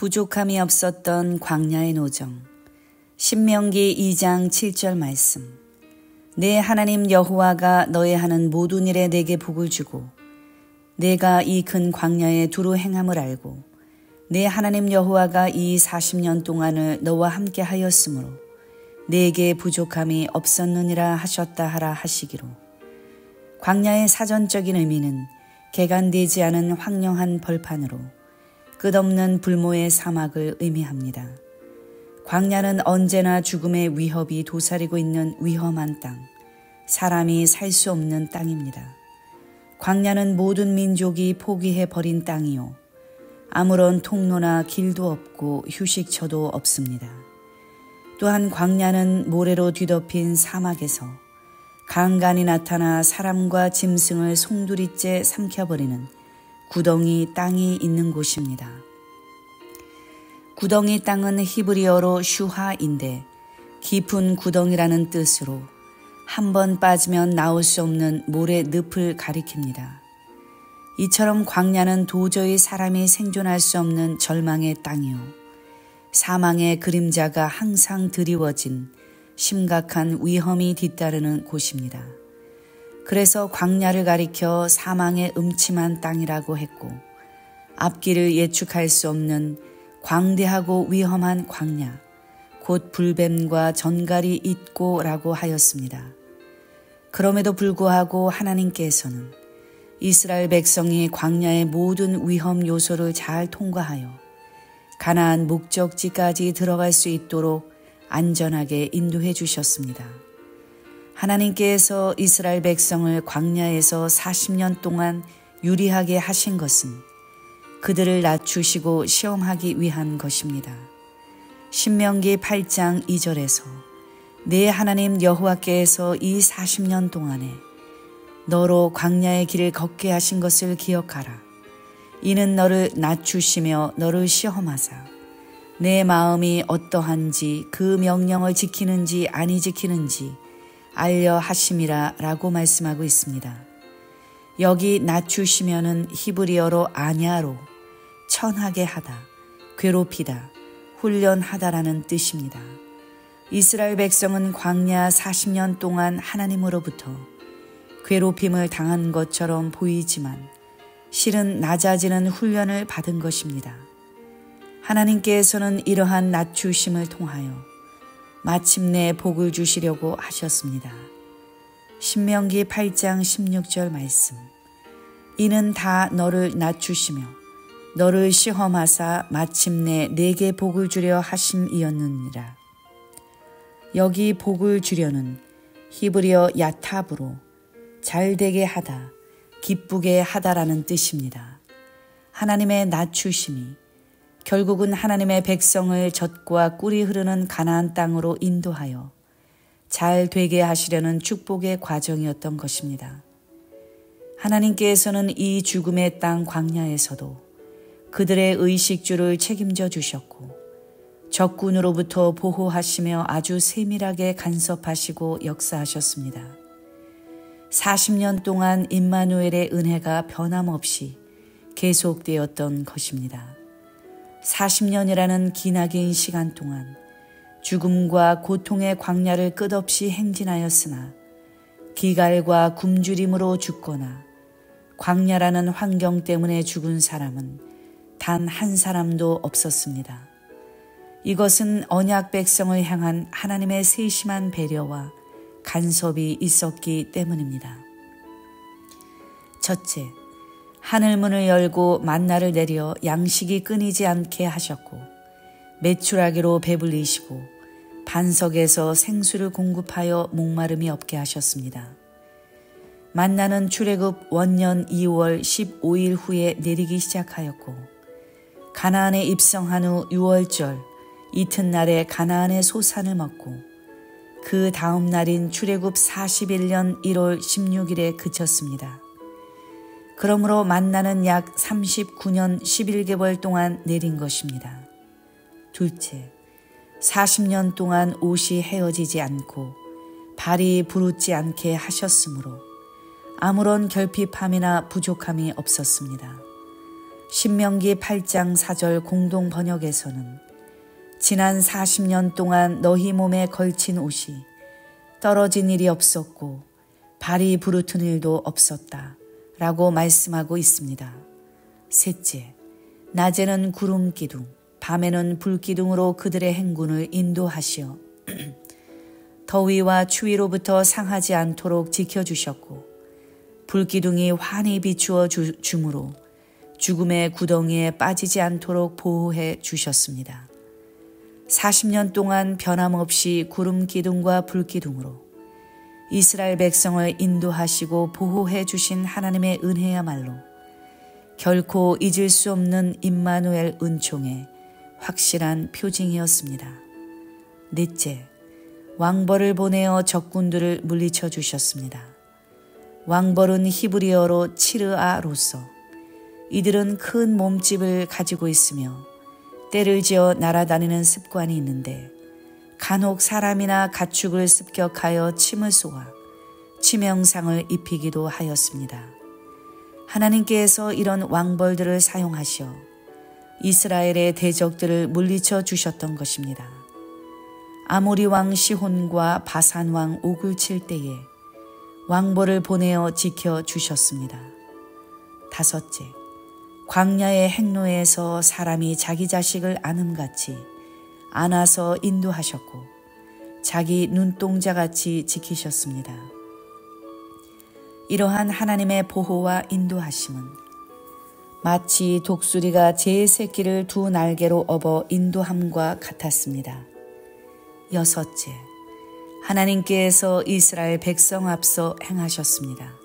부족함이 없었던 광야의 노정. 신명기 2장 7절 말씀. 내 하나님 여호와가 너의 하는 모든 일에 내게 복을 주고 내가 이 큰 광야에 두루 행함을 알고 내 하나님 여호와가 이 40년 동안을 너와 함께 하였으므로 내게 부족함이 없었느니라 하셨다 하라 하시기로. 광야의 사전적인 의미는 개간되지 않은 황량한 벌판으로 끝없는 불모의 사막을 의미합니다. 광야는 언제나 죽음의 위협이 도사리고 있는 위험한 땅, 사람이 살 수 없는 땅입니다. 광야는 모든 민족이 포기해 버린 땅이요, 아무런 통로나 길도 없고 휴식처도 없습니다. 또한 광야는 모래로 뒤덮인 사막에서 간간이 나타나 사람과 짐승을 송두리째 삼켜버리는 구덩이 땅이 있는 곳입니다. 구덩이 땅은 히브리어로 슈하인데 깊은 구덩이라는 뜻으로 한 번 빠지면 나올 수 없는 모래 늪을 가리킵니다. 이처럼 광야는 도저히 사람이 생존할 수 없는 절망의 땅이요, 사망의 그림자가 항상 드리워진 심각한 위험이 뒤따르는 곳입니다. 그래서 광야를 가리켜 사망의 음침한 땅이라고 했고, 앞길을 예측할 수 없는 광대하고 위험한 광야, 곧 불뱀과 전갈이 있고라고 하였습니다. 그럼에도 불구하고 하나님께서는 이스라엘 백성이 광야의 모든 위험 요소를 잘 통과하여 가나안 목적지까지 들어갈 수 있도록 안전하게 인도해 주셨습니다. 하나님께서 이스라엘 백성을 광야에서 40년 동안 유리하게 하신 것은 그들을 낮추시고 시험하기 위한 것입니다. 신명기 8장 2절에서 내 하나님 여호와께서 이 40년 동안에 너로 광야의 길을 걷게 하신 것을 기억하라. 이는 너를 낮추시며 너를 시험하사 내 마음이 어떠한지 그 명령을 지키는지 아니 지키는지 알려 하심이라 라고 말씀하고 있습니다. 여기 낮추시면은 히브리어로 아냐로 천하게 하다, 괴롭히다, 훈련하다라는 뜻입니다. 이스라엘 백성은 광야 40년 동안 하나님으로부터 괴롭힘을 당한 것처럼 보이지만 실은 낮아지는 훈련을 받은 것입니다. 하나님께서는 이러한 낮추심을 통하여 마침내 복을 주시려고 하셨습니다. 신명기 8장 16절 말씀. 이는 다 너를 낮추시며 너를 시험하사 마침내 내게 복을 주려 하심이었느니라. 여기 복을 주려는 히브리어 야탑으로 잘되게 하다, 기쁘게 하다라는 뜻입니다. 하나님의 낮추심이 결국은 하나님의 백성을 젖과 꿀이 흐르는 가나안 땅으로 인도하여 잘 되게 하시려는 축복의 과정이었던 것입니다. 하나님께서는 이 죽음의 땅 광야에서도 그들의 의식주를 책임져 주셨고 적군으로부터 보호하시며 아주 세밀하게 간섭하시고 역사하셨습니다. 40년 동안 임마누엘의 은혜가 변함없이 계속되었던 것입니다. 40년이라는 기나긴 시간 동안 죽음과 고통의 광야를 끝없이 행진하였으나 기갈과 굶주림으로 죽거나 광야라는 환경 때문에 죽은 사람은 단 한 사람도 없었습니다. 이것은 언약 백성을 향한 하나님의 세심한 배려와 간섭이 있었기 때문입니다. 첫째, 하늘문을 열고 만나를 내려 양식이 끊이지 않게 하셨고 메추라기로 배불리시고 반석에서 생수를 공급하여 목마름이 없게 하셨습니다. 만나는 출애굽 원년 2월 15일 후에 내리기 시작하였고 가나안에 입성한 후 6월절 이튿날에 가나안의 소산을 먹고 그 다음 날인 출애굽 41년 1월 16일에 그쳤습니다. 그러므로 만나는 약 39년 11개월 동안 내린 것입니다. 둘째, 40년 동안 옷이 헤어지지 않고 발이 부르지 않게 하셨으므로 아무런 결핍함이나 부족함이 없었습니다. 신명기 8장 4절 공동 번역에서는 지난 40년 동안 너희 몸에 걸친 옷이 떨어진 일이 없었고 발이 부르튼 일도 없었다 라고 말씀하고 있습니다. 셋째, 낮에는 구름 기둥, 밤에는 불 기둥으로 그들의 행군을 인도하시어 더위와 추위로부터 상하지 않도록 지켜주셨고 불 기둥이 환히 비추어 주므로 죽음의 구덩이에 빠지지 않도록 보호해 주셨습니다. 40년 동안 변함없이 구름 기둥과 불 기둥으로 이스라엘 백성을 인도하시고 보호해 주신 하나님의 은혜야말로 결코 잊을 수 없는 임마누엘 은총의 확실한 표징이었습니다. 넷째, 왕벌을 보내어 적군들을 물리쳐 주셨습니다. 왕벌은 히브리어로 치르아로서 이들은 큰 몸집을 가지고 있으며 떼를 지어 날아다니는 습관이 있는데 간혹 사람이나 가축을 습격하여 침을 쏘아 치명상을 입히기도 하였습니다. 하나님께서 이런 왕벌들을 사용하시어 이스라엘의 대적들을 물리쳐 주셨던 것입니다. 아모리 왕 시혼과 바산 왕 옥을 칠 때에 왕벌을 보내어 지켜 주셨습니다. 다섯째, 광야의 행로에서 사람이 자기 자식을 안음같이 안아서 인도하셨고 자기 눈동자같이 지키셨습니다. 이러한 하나님의 보호와 인도하심은 마치 독수리가 제 새끼를 두 날개로 업어 인도함과 같았습니다. 여섯째, 하나님께서 이스라엘 백성 앞서 행하셨습니다.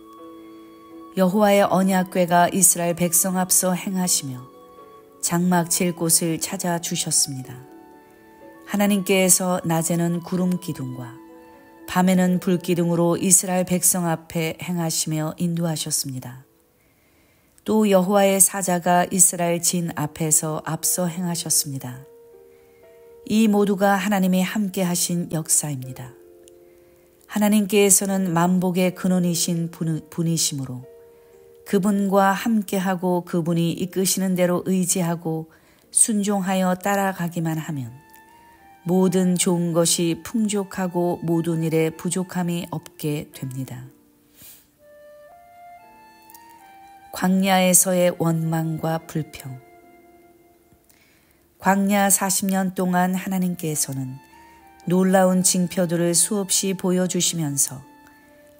여호와의 언약궤가 이스라엘 백성 앞서 행하시며 장막 칠 곳을 찾아주셨습니다. 하나님께서 낮에는 구름 기둥과 밤에는 불 기둥으로 이스라엘 백성 앞에 행하시며 인도하셨습니다. 또 여호와의 사자가 이스라엘 진 앞에서 앞서 행하셨습니다. 이 모두가 하나님이 함께 하신 역사입니다. 하나님께서는 만복의 근원이신 분이시므로 그분과 함께하고 그분이 이끄시는 대로 의지하고 순종하여 따라가기만 하면 모든 좋은 것이 풍족하고 모든 일에 부족함이 없게 됩니다. 광야에서의 원망과 불평. 광야 40년 동안 하나님께서는 놀라운 징표들을 수없이 보여주시면서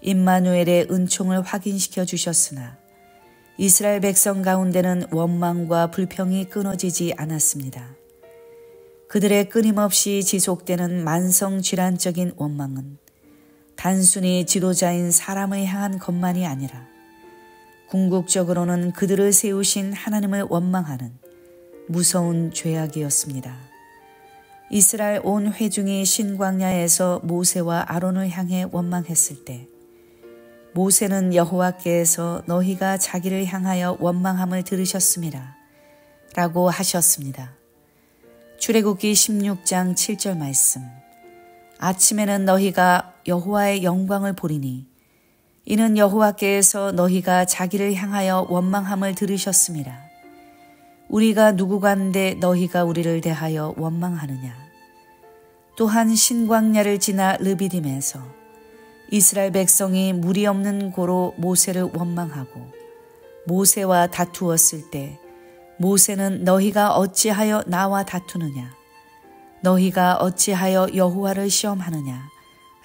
임마누엘의 은총을 확인시켜 주셨으나 이스라엘 백성 가운데는 원망과 불평이 끊어지지 않았습니다. 그들의 끊임없이 지속되는 만성질환적인 원망은 단순히 지도자인 사람을 향한 것만이 아니라 궁극적으로는 그들을 세우신 하나님을 원망하는 무서운 죄악이었습니다. 이스라엘 온 회중이 신광야에서 모세와 아론을 향해 원망했을 때 모세는 여호와께서 너희가 자기를 향하여 원망함을 들으셨습니다 라고 하셨습니다. 출애굽기 16장 7절 말씀. 아침에는 너희가 여호와의 영광을 보리니 이는 여호와께서 너희가 자기를 향하여 원망함을 들으셨습니다. 우리가 누구간데 너희가 우리를 대하여 원망하느냐. 또한 신광야를 지나 르비딤에서 이스라엘 백성이 물이 없는 고로 모세를 원망하고 모세와 다투었을 때 모세는 너희가 어찌하여 나와 다투느냐. 너희가 어찌하여 여호와를 시험하느냐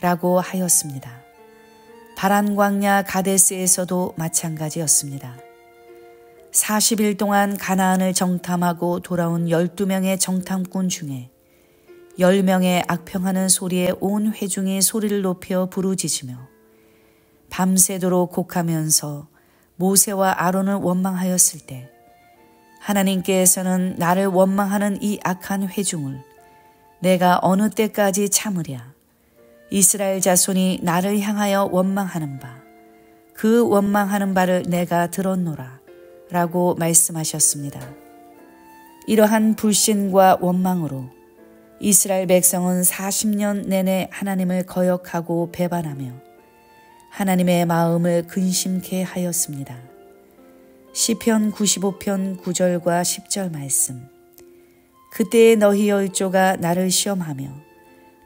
라고 하였습니다. 바란 광야 가데스에서도 마찬가지였습니다. 40일 동안 가나안을 정탐하고 돌아온 12명의 정탐꾼 중에 10명의 악평하는 소리에 온 회중이 소리를 높여 부르짖으며 밤새도록 곡하면서 모세와 아론을 원망하였을 때 하나님께서는 나를 원망하는 이 악한 회중을 내가 어느 때까지 참으랴. 이스라엘 자손이 나를 향하여 원망하는 바, 그 원망하는 바를 내가 들었노라 라고 말씀하셨습니다. 이러한 불신과 원망으로 이스라엘 백성은 40년 내내 하나님을 거역하고 배반하며 하나님의 마음을 근심케 하였습니다. 시편 95편 9절과 10절 말씀. 그때에 너희 열조가 나를 시험하며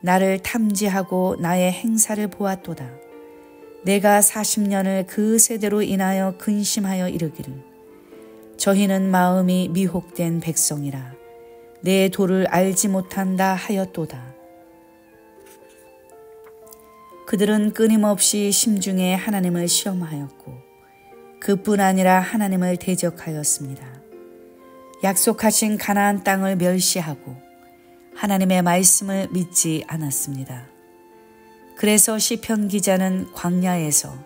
나를 탐지하고 나의 행사를 보았도다. 내가 40년을 그 세대로 인하여 근심하여 이르기를 저희는 마음이 미혹된 백성이라 내 도를 알지 못한다 하였도다. 그들은 끊임없이 심중에 하나님을 시험하였고 그뿐 아니라 하나님을 대적하였습니다. 약속하신 가나안 땅을 멸시하고 하나님의 말씀을 믿지 않았습니다. 그래서 시편 기자는 광야에서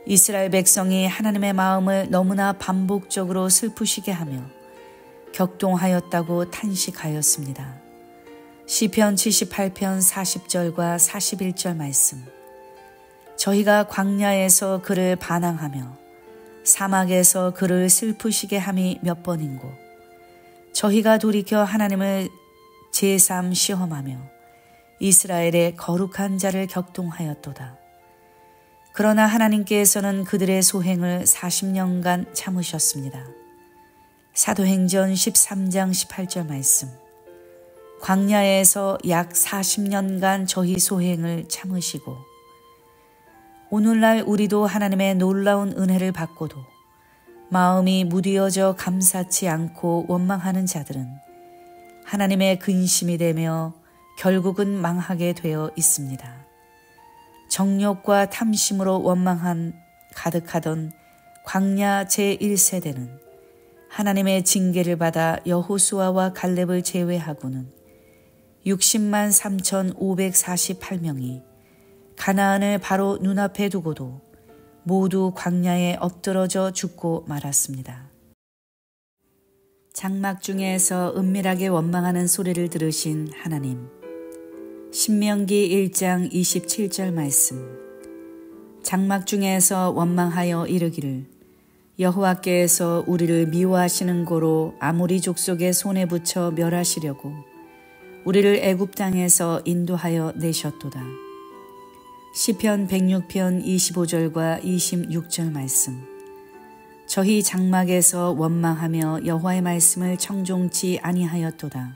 이스라엘 백성이 하나님의 마음을 너무나 반복적으로 슬프시게 하며 격동하였다고 탄식하였습니다. 시편 78편 40절과 41절 말씀. 저희가 광야에서 그를 반항하며 사막에서 그를 슬프시게 함이 몇 번인고 저희가 돌이켜 하나님을 제3 시험하며 이스라엘의 거룩한 자를 격동하였도다. 그러나 하나님께서는 그들의 소행을 40년간 참으셨습니다. 사도행전 13장 18절 말씀. 광야에서 약 40년간 저희 소행을 참으시고 오늘날 우리도 하나님의 놀라운 은혜를 받고도 마음이 무디어져 감사치 않고 원망하는 자들은 하나님의 근심이 되며 결국은 망하게 되어 있습니다. 정욕과 탐심으로 가득하던 광야 제1세대는 하나님의 징계를 받아 여호수아와 갈렙을 제외하고는 60만 3,548명이 가나안을 바로 눈앞에 두고도 모두 광야에 엎드러져 죽고 말았습니다. 장막 중에서 은밀하게 원망하는 소리를 들으신 하나님. 신명기 1장 27절 말씀. 장막 중에서 원망하여 이르기를 여호와께서 우리를 미워하시는 고로 아모리 족속의 손에 붙여 멸하시려고 우리를 애굽 땅에서 인도하여 내셨도다. 시편 106편 25절과 26절 말씀. 저희 장막에서 원망하며 여호와의 말씀을 청종치 아니하였도다.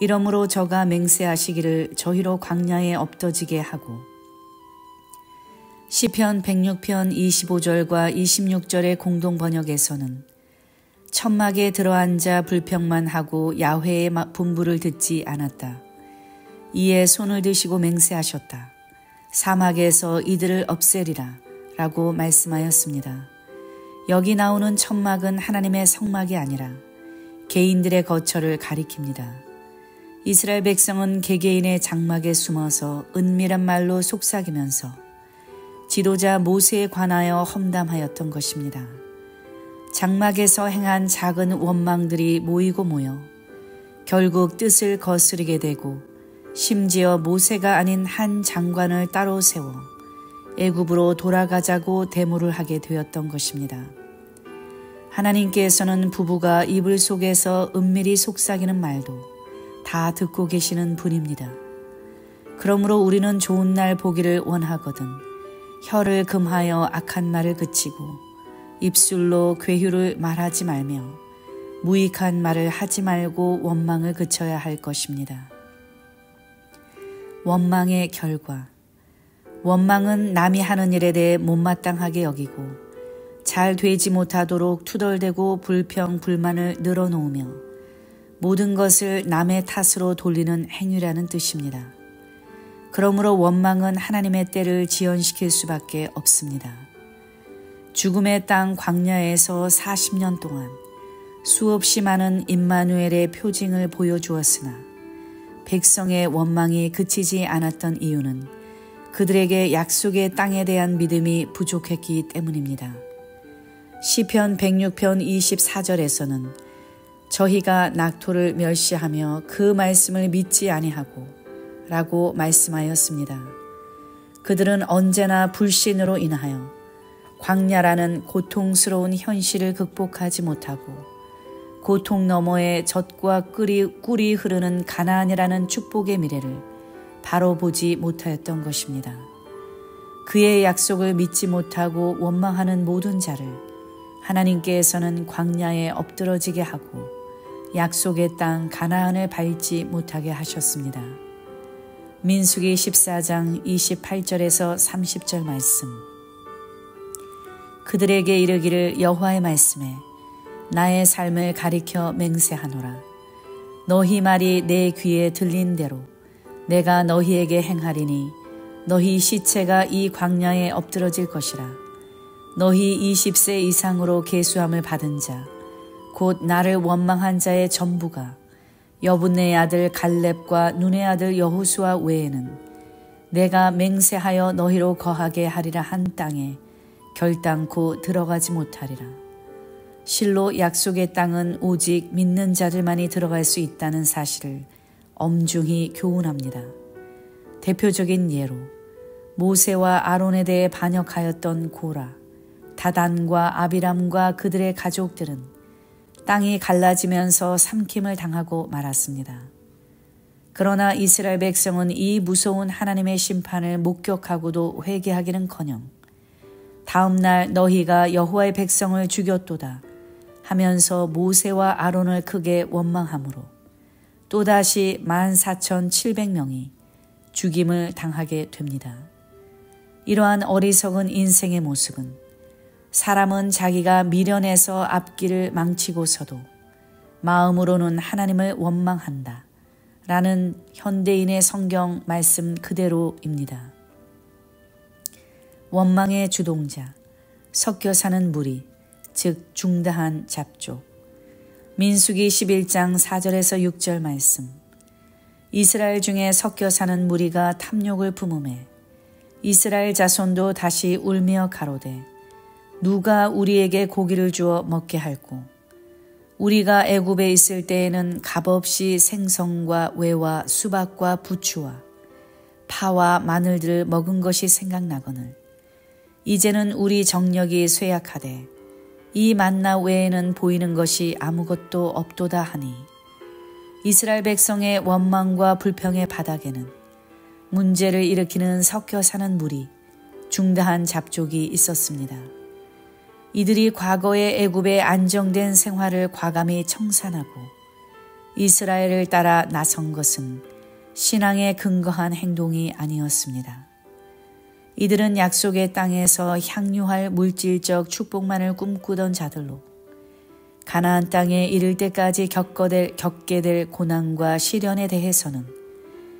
이러므로 저가 맹세하시기를 저희로 광야에 엎어지게 하고 시편 106편 25절과 26절의 공동 번역에서는 천막에 들어앉아 불평만 하고 야훼의 분부를 듣지 않았다. 이에 손을 드시고 맹세하셨다. 사막에서 이들을 없애리라 라고 말씀하였습니다. 여기 나오는 천막은 하나님의 성막이 아니라 개인들의 거처를 가리킵니다. 이스라엘 백성은 개개인의 장막에 숨어서 은밀한 말로 속삭이면서 지도자 모세에 관하여 험담하였던 것입니다. 장막에서 행한 작은 원망들이 모이고 모여 결국 뜻을 거스르게 되고 심지어 모세가 아닌 한 장관을 따로 세워 애굽으로 돌아가자고 데모를 하게 되었던 것입니다. 하나님께서는 부부가 이불 속에서 은밀히 속삭이는 말도 다 듣고 계시는 분입니다. 그러므로 우리는 좋은 날 보기를 원하거든 혀를 금하여 악한 말을 그치고 입술로 괴휴를 말하지 말며 무익한 말을 하지 말고 원망을 그쳐야 할 것입니다. 원망의 결과. 원망은 남이 하는 일에 대해 못마땅하게 여기고 잘 되지 못하도록 투덜대고 불평, 불만을 늘어놓으며 모든 것을 남의 탓으로 돌리는 행위라는 뜻입니다. 그러므로 원망은 하나님의 때를 지연시킬 수밖에 없습니다. 죽음의 땅 광야에서 40년 동안 수없이 많은 임마누엘의 표징을 보여주었으나 백성의 원망이 그치지 않았던 이유는 그들에게 약속의 땅에 대한 믿음이 부족했기 때문입니다. 시편 106편 24절에서는 저희가 낙토를 멸시하며 그 말씀을 믿지 아니하고 라고 말씀하였습니다. 그들은 언제나 불신으로 인하여 광야라는 고통스러운 현실을 극복하지 못하고 고통 너머에 젖과 꿀이 흐르는 가나안이라는 축복의 미래를 바로 보지 못하였던 것입니다. 그의 약속을 믿지 못하고 원망하는 모든 자를 하나님께서는 광야에 엎드러지게 하고 약속의 땅 가나안을 밟지 못하게 하셨습니다. 민수기 14장 28절에서 30절 말씀. 그들에게 이르기를 여호와의 말씀에 나의 삶을 가리켜 맹세하노라. 너희 말이 내 귀에 들린 대로 내가 너희에게 행하리니 너희 시체가 이 광야에 엎드러질 것이라. 너희 20세 이상으로 계수함을 받은 자 곧 나를 원망한 자의 전부가 여분네의 아들 갈렙과 눈의 아들 여호수아 외에는 내가 맹세하여 너희로 거하게 하리라 한 땅에 결단코 들어가지 못하리라. 실로 약속의 땅은 오직 믿는 자들만이 들어갈 수 있다는 사실을 엄중히 교훈합니다. 대표적인 예로 모세와 아론에 대해 반역하였던 고라, 다단과 아비람과 그들의 가족들은 땅이 갈라지면서 삼킴을 당하고 말았습니다. 그러나 이스라엘 백성은 이 무서운 하나님의 심판을 목격하고도 회개하기는커녕 다음 날 너희가 여호와의 백성을 죽였도다 하면서 모세와 아론을 크게 원망하므로 또다시 14,700명이 죽임을 당하게 됩니다. 이러한 어리석은 인생의 모습은 사람은 자기가 미련해서 앞길을 망치고서도 마음으로는 하나님을 원망한다 라는 현대인의 성경 말씀 그대로입니다. 원망의 주동자, 섞여 사는 무리, 즉 중다한 잡족. 민수기 11장 4절에서 6절 말씀. 이스라엘 중에 섞여 사는 무리가 탐욕을 품음에 이스라엘 자손도 다시 울며 가로되 누가 우리에게 고기를 주어 먹게 할꼬. 우리가 애굽에 있을 때에는 값없이 생선과 외와 수박과 부추와 파와 마늘들을 먹은 것이 생각나거늘 이제는 우리 정력이 쇠약하되 이 만나 외에는 보이는 것이 아무것도 없도다 하니 이스라엘 백성의 원망과 불평의 바닥에는 문제를 일으키는 섞여 사는 무리, 중다한 잡족이 있었습니다. 이들이 과거의 애굽의 안정된 생활을 과감히 청산하고 이스라엘을 따라 나선 것은 신앙에 근거한 행동이 아니었습니다. 이들은 약속의 땅에서 향유할 물질적 축복만을 꿈꾸던 자들로 가나안 땅에 이를 때까지 겪게 될 고난과 시련에 대해서는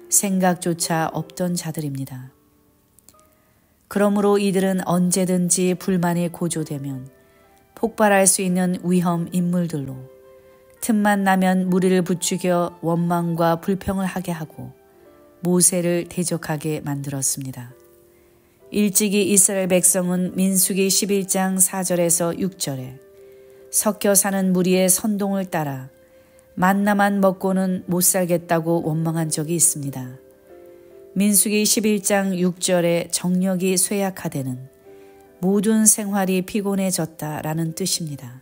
생각조차 없던 자들입니다. 그러므로 이들은 언제든지 불만이 고조되면 폭발할 수 있는 위험 인물들로 틈만 나면 무리를 부추겨 원망과 불평을 하게 하고 모세를 대적하게 만들었습니다. 일찍이 이스라엘 백성은 민수기 11장 4절에서 6절에 섞여 사는 무리의 선동을 따라 만나만 먹고는 못 살겠다고 원망한 적이 있습니다. 민수기 11장 6절에 정력이 쇠약하되는 모든 생활이 피곤해졌다라는 뜻입니다.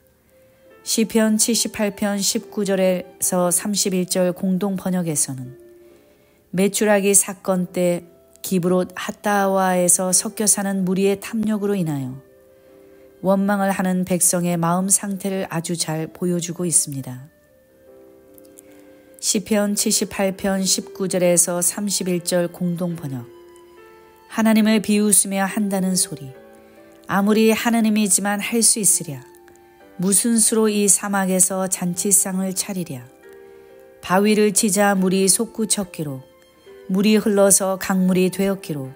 시편 78편 19절에서 31절 공동 번역에서는 메추라기 사건 때 기브롯 핫다와에서 섞여 사는 무리의 탐욕으로 인하여 원망을 하는 백성의 마음 상태를 아주 잘 보여주고 있습니다. 시편 78편 19절에서 31절 공동 번역. 하나님을 비웃으며 한다는 소리. 아무리 하나님이지만 할 수 있으랴. 무슨 수로 이 사막에서 잔치상을 차리랴. 바위를 치자 물이 솟구쳤기로 물이 흘러서 강물이 되었기로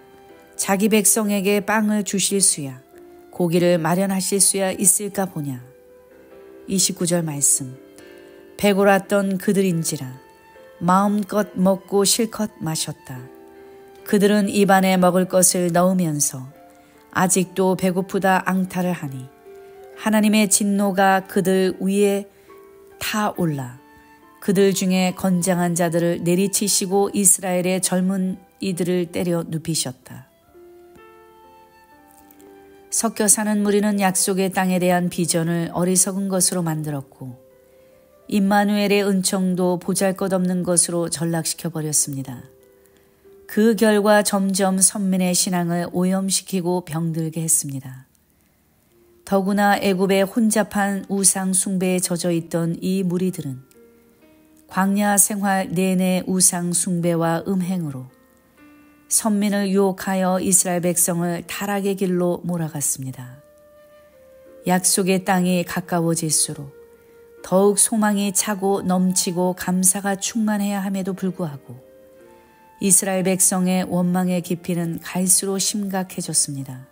자기 백성에게 빵을 주실 수야 고기를 마련하실 수야 있을까 보냐. 29절 말씀. 배고랐던 그들인지라 마음껏 먹고 실컷 마셨다. 그들은 입안에 먹을 것을 넣으면서 아직도 배고프다 앙탈을 하니 하나님의 진노가 그들 위에 타올라 그들 중에 건장한 자들을 내리치시고 이스라엘의 젊은 이들을 때려 눕히셨다. 섞여 사는 무리는 약속의 땅에 대한 비전을 어리석은 것으로 만들었고 임마누엘의 은총도 보잘것없는 것으로 전락시켜버렸습니다. 그 결과 점점 선민의 신앙을 오염시키고 병들게 했습니다. 더구나 애굽의 혼잡한 우상 숭배에 젖어 있던 이 무리들은 광야 생활 내내 우상 숭배와 음행으로 선민을 유혹하여 이스라엘 백성을 타락의 길로 몰아갔습니다. 약속의 땅이 가까워질수록 더욱 소망이 차고 넘치고 감사가 충만해야 함에도 불구하고 이스라엘 백성의 원망의 깊이는 갈수록 심각해졌습니다.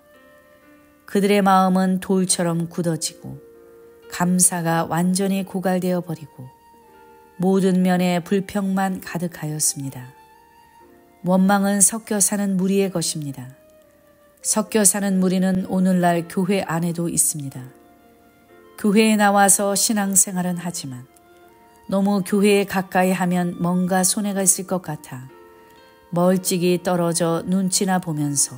그들의 마음은 돌처럼 굳어지고 감사가 완전히 고갈되어 버리고 모든 면에 불평만 가득하였습니다. 원망은 섞여 사는 무리의 것입니다. 섞여 사는 무리는 오늘날 교회 안에도 있습니다. 교회에 나와서 신앙생활은 하지만 너무 교회에 가까이 하면 뭔가 손해가 있을 것 같아 멀찍이 떨어져 눈치나 보면서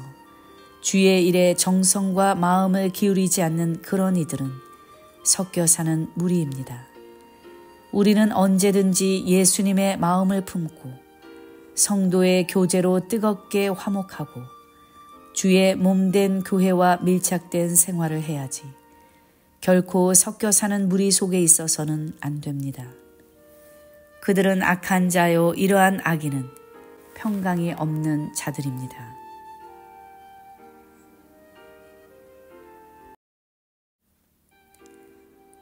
주의 일에 정성과 마음을 기울이지 않는 그런 이들은 섞여 사는 무리입니다. 우리는 언제든지 예수님의 마음을 품고 성도의 교제로 뜨겁게 화목하고 주의 몸된 교회와 밀착된 생활을 해야지 결코 섞여 사는 무리 속에 있어서는 안 됩니다. 그들은 악한 자요 이러한 악인은 평강이 없는 자들입니다.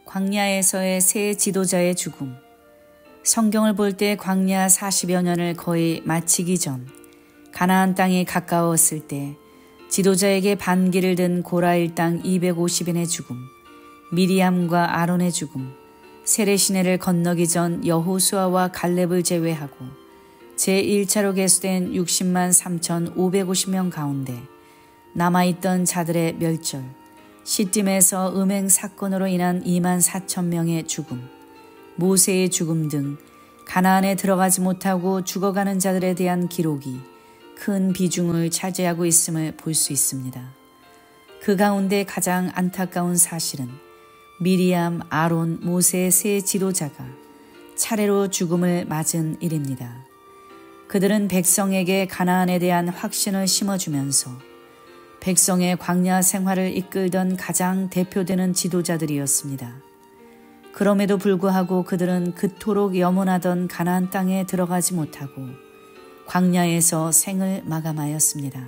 광야에서의 새 지도자의 죽음. 성경을 볼 때 광야 40여 년을 거의 마치기 전 가나안 땅이 가까웠을 때 지도자에게 반기를 든 고라 일당 250인의 죽음, 미리암과 아론의 죽음, 세례시내를 건너기 전 여호수아와 갈렙을 제외하고 제1차로 계수된 60만 3,550명 가운데 남아있던 자들의 멸절, 시딤에서 음행 사건으로 인한 2만 4천 명의 죽음, 모세의 죽음 등 가나안에 들어가지 못하고 죽어가는 자들에 대한 기록이 큰 비중을 차지하고 있음을 볼 수 있습니다. 그 가운데 가장 안타까운 사실은 미리암, 아론, 모세의 세 지도자가 차례로 죽음을 맞은 일입니다. 그들은 백성에게 가나안에 대한 확신을 심어주면서 백성의 광야 생활을 이끌던 가장 대표되는 지도자들이었습니다. 그럼에도 불구하고 그들은 그토록 염원하던 가나안 땅에 들어가지 못하고 광야에서 생을 마감하였습니다.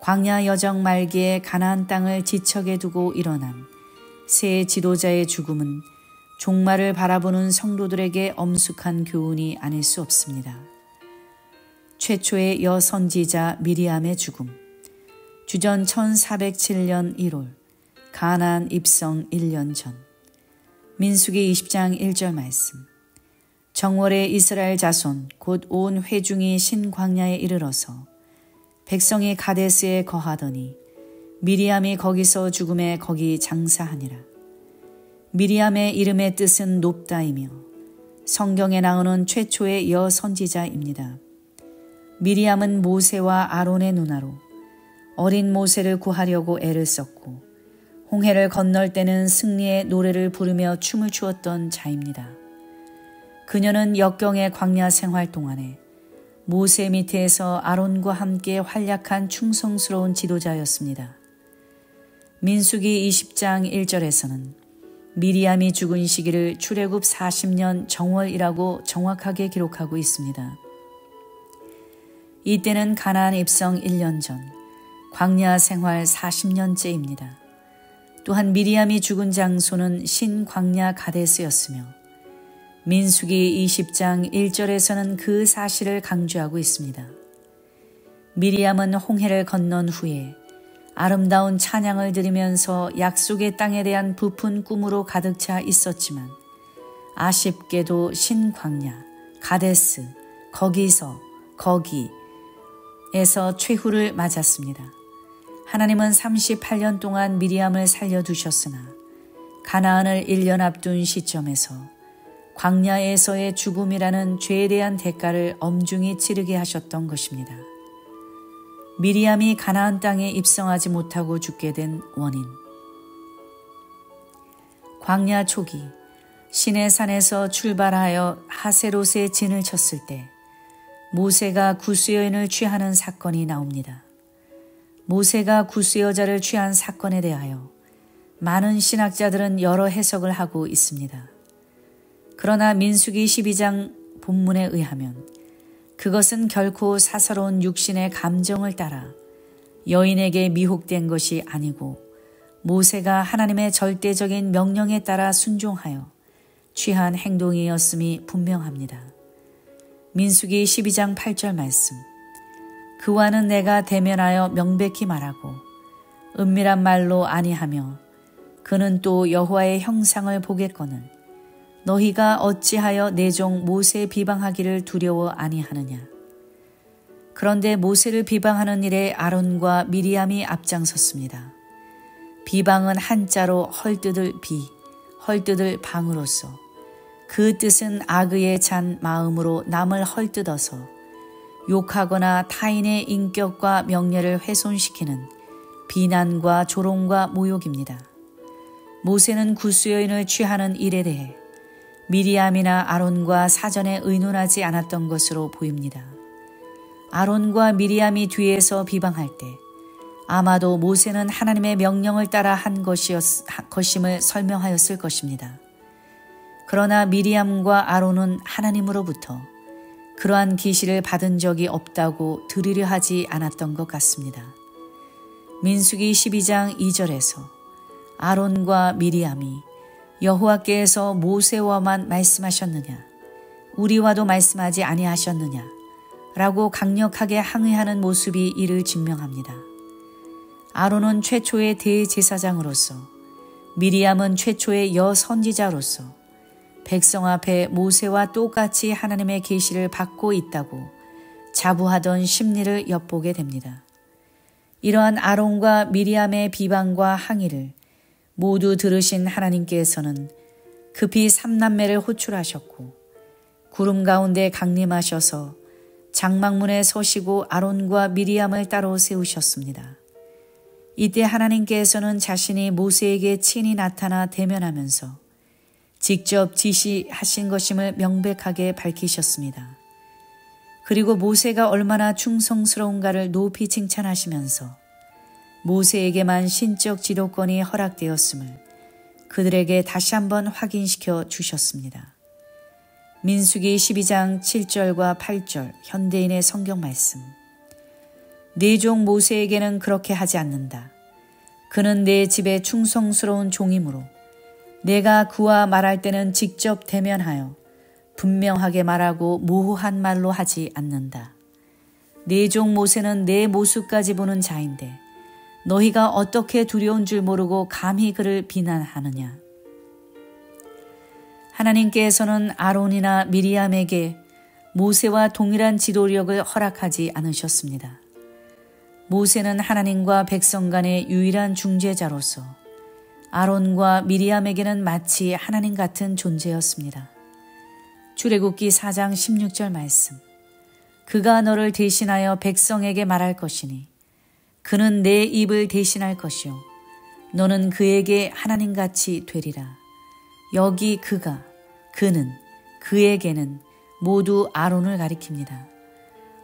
광야 여정 말기에 가나안 땅을 지척에 두고 일어난 새 지도자의 죽음은 종말을 바라보는 성도들에게 엄숙한 교훈이 아닐 수 없습니다. 최초의 여선지자 미리암의 죽음. 주전 1407년 1월 가나안 입성 1년 전. 민수기 20장 1절 말씀. 정월에 이스라엘 자손 곧 온 회중이 신광야에 이르러서 백성이 가데스에 거하더니 미리암이 거기서 죽음에 거기 장사하니라. 미리암의 이름의 뜻은 높다이며 성경에 나오는 최초의 여선지자입니다. 미리암은 모세와 아론의 누나로 어린 모세를 구하려고 애를 썼고 홍해를 건널 때는 승리의 노래를 부르며 춤을 추었던 자입니다. 그녀는 역경의 광야 생활 동안에 모세 밑에서 아론과 함께 활약한 충성스러운 지도자였습니다. 민수기 20장 1절에서는 미리암이 죽은 시기를 출애굽 40년 정월이라고 정확하게 기록하고 있습니다. 이때는 가나안 입성 1년 전, 광야 생활 40년째입니다. 또한 미리암이 죽은 장소는 신광야 가데스였으며 민수기 20장 1절에서는 그 사실을 강조하고 있습니다. 미리암은 홍해를 건넌 후에 아름다운 찬양을 드리면서 약속의 땅에 대한 부푼 꿈으로 가득 차 있었지만 아쉽게도 신광야, 가데스, 거기에서 최후를 맞았습니다. 하나님은 38년 동안 미리암을 살려두셨으나 가나안을 1년 앞둔 시점에서 광야에서의 죽음이라는 죄에 대한 대가를 엄중히 치르게 하셨던 것입니다. 미리암이 가나안 땅에 입성하지 못하고 죽게 된 원인. 광야 초기 시내산에서 출발하여 하세롯에 진을 쳤을 때 모세가 구스 여인을 취하는 사건이 나옵니다. 모세가 구스 여자를 취한 사건에 대하여 많은 신학자들은 여러 해석을 하고 있습니다. 그러나 민수기 12장 본문에 의하면 그것은 결코 사사로운 육신의 감정을 따라 여인에게 미혹된 것이 아니고 모세가 하나님의 절대적인 명령에 따라 순종하여 취한 행동이었음이 분명합니다. 민수기 12장 8절 말씀. 그와는 내가 대면하여 명백히 말하고 은밀한 말로 아니하며 그는 또 여호와의 형상을 보겠거늘 너희가 어찌하여 내 종 모세 비방하기를 두려워 아니하느냐. 그런데 모세를 비방하는 일에 아론과 미리암이 앞장섰습니다. 비방은 한자로 헐뜯을 비, 헐뜯을 방으로서 그 뜻은 악의에 찬 마음으로 남을 헐뜯어서 욕하거나 타인의 인격과 명예를 훼손시키는 비난과 조롱과 모욕입니다. 모세는 구스여인을 취하는 일에 대해 미리암이나 아론과 사전에 의논하지 않았던 것으로 보입니다. 아론과 미리암이 뒤에서 비방할 때 아마도 모세는 하나님의 명령을 따라 한 것임을 설명하였을 것입니다. 그러나 미리암과 아론은 하나님으로부터 그러한 계시를 받은 적이 없다고 들으려 하지 않았던 것 같습니다. 민수기 12장 2절에서 아론과 미리암이 여호와께서 모세와만 말씀하셨느냐 우리와도 말씀하지 아니하셨느냐 라고 강력하게 항의하는 모습이 이를 증명합니다. 아론은 최초의 대제사장으로서 미리암은 최초의 여선지자로서 백성 앞에 모세와 똑같이 하나님의 계시를 받고 있다고 자부하던 심리를 엿보게 됩니다. 이러한 아론과 미리암의 비방과 항의를 모두 들으신 하나님께서는 급히 삼남매를 호출하셨고 구름 가운데 강림하셔서 장막문에 서시고 아론과 미리암을 따로 세우셨습니다. 이때 하나님께서는 자신이 모세에게 친히 나타나 대면하면서 직접 지시하신 것임을 명백하게 밝히셨습니다. 그리고 모세가 얼마나 충성스러운가를 높이 칭찬하시면서 모세에게만 신적 지도권이 허락되었음을 그들에게 다시 한번 확인시켜 주셨습니다. 민수기 12장 7절과 8절 현대인의 성경 말씀. 네 종 모세에게는 그렇게 하지 않는다. 그는 내 집에 충성스러운 종이므로 내가 그와 말할 때는 직접 대면하여 분명하게 말하고 모호한 말로 하지 않는다. 네 종 모세는 내 모습까지 보는 자인데 너희가 어떻게 두려운 줄 모르고 감히 그를 비난하느냐. 하나님께서는 아론이나 미리암에게 모세와 동일한 지도력을 허락하지 않으셨습니다. 모세는 하나님과 백성 간의 유일한 중재자로서 아론과 미리암에게는 마치 하나님 같은 존재였습니다. 출애굽기 4장 16절 말씀. 그가 너를 대신하여 백성에게 말할 것이니 그는 내 입을 대신할 것이요 너는 그에게 하나님같이 되리라. 여기 그가, 그는, 그에게는 모두 아론을 가리킵니다.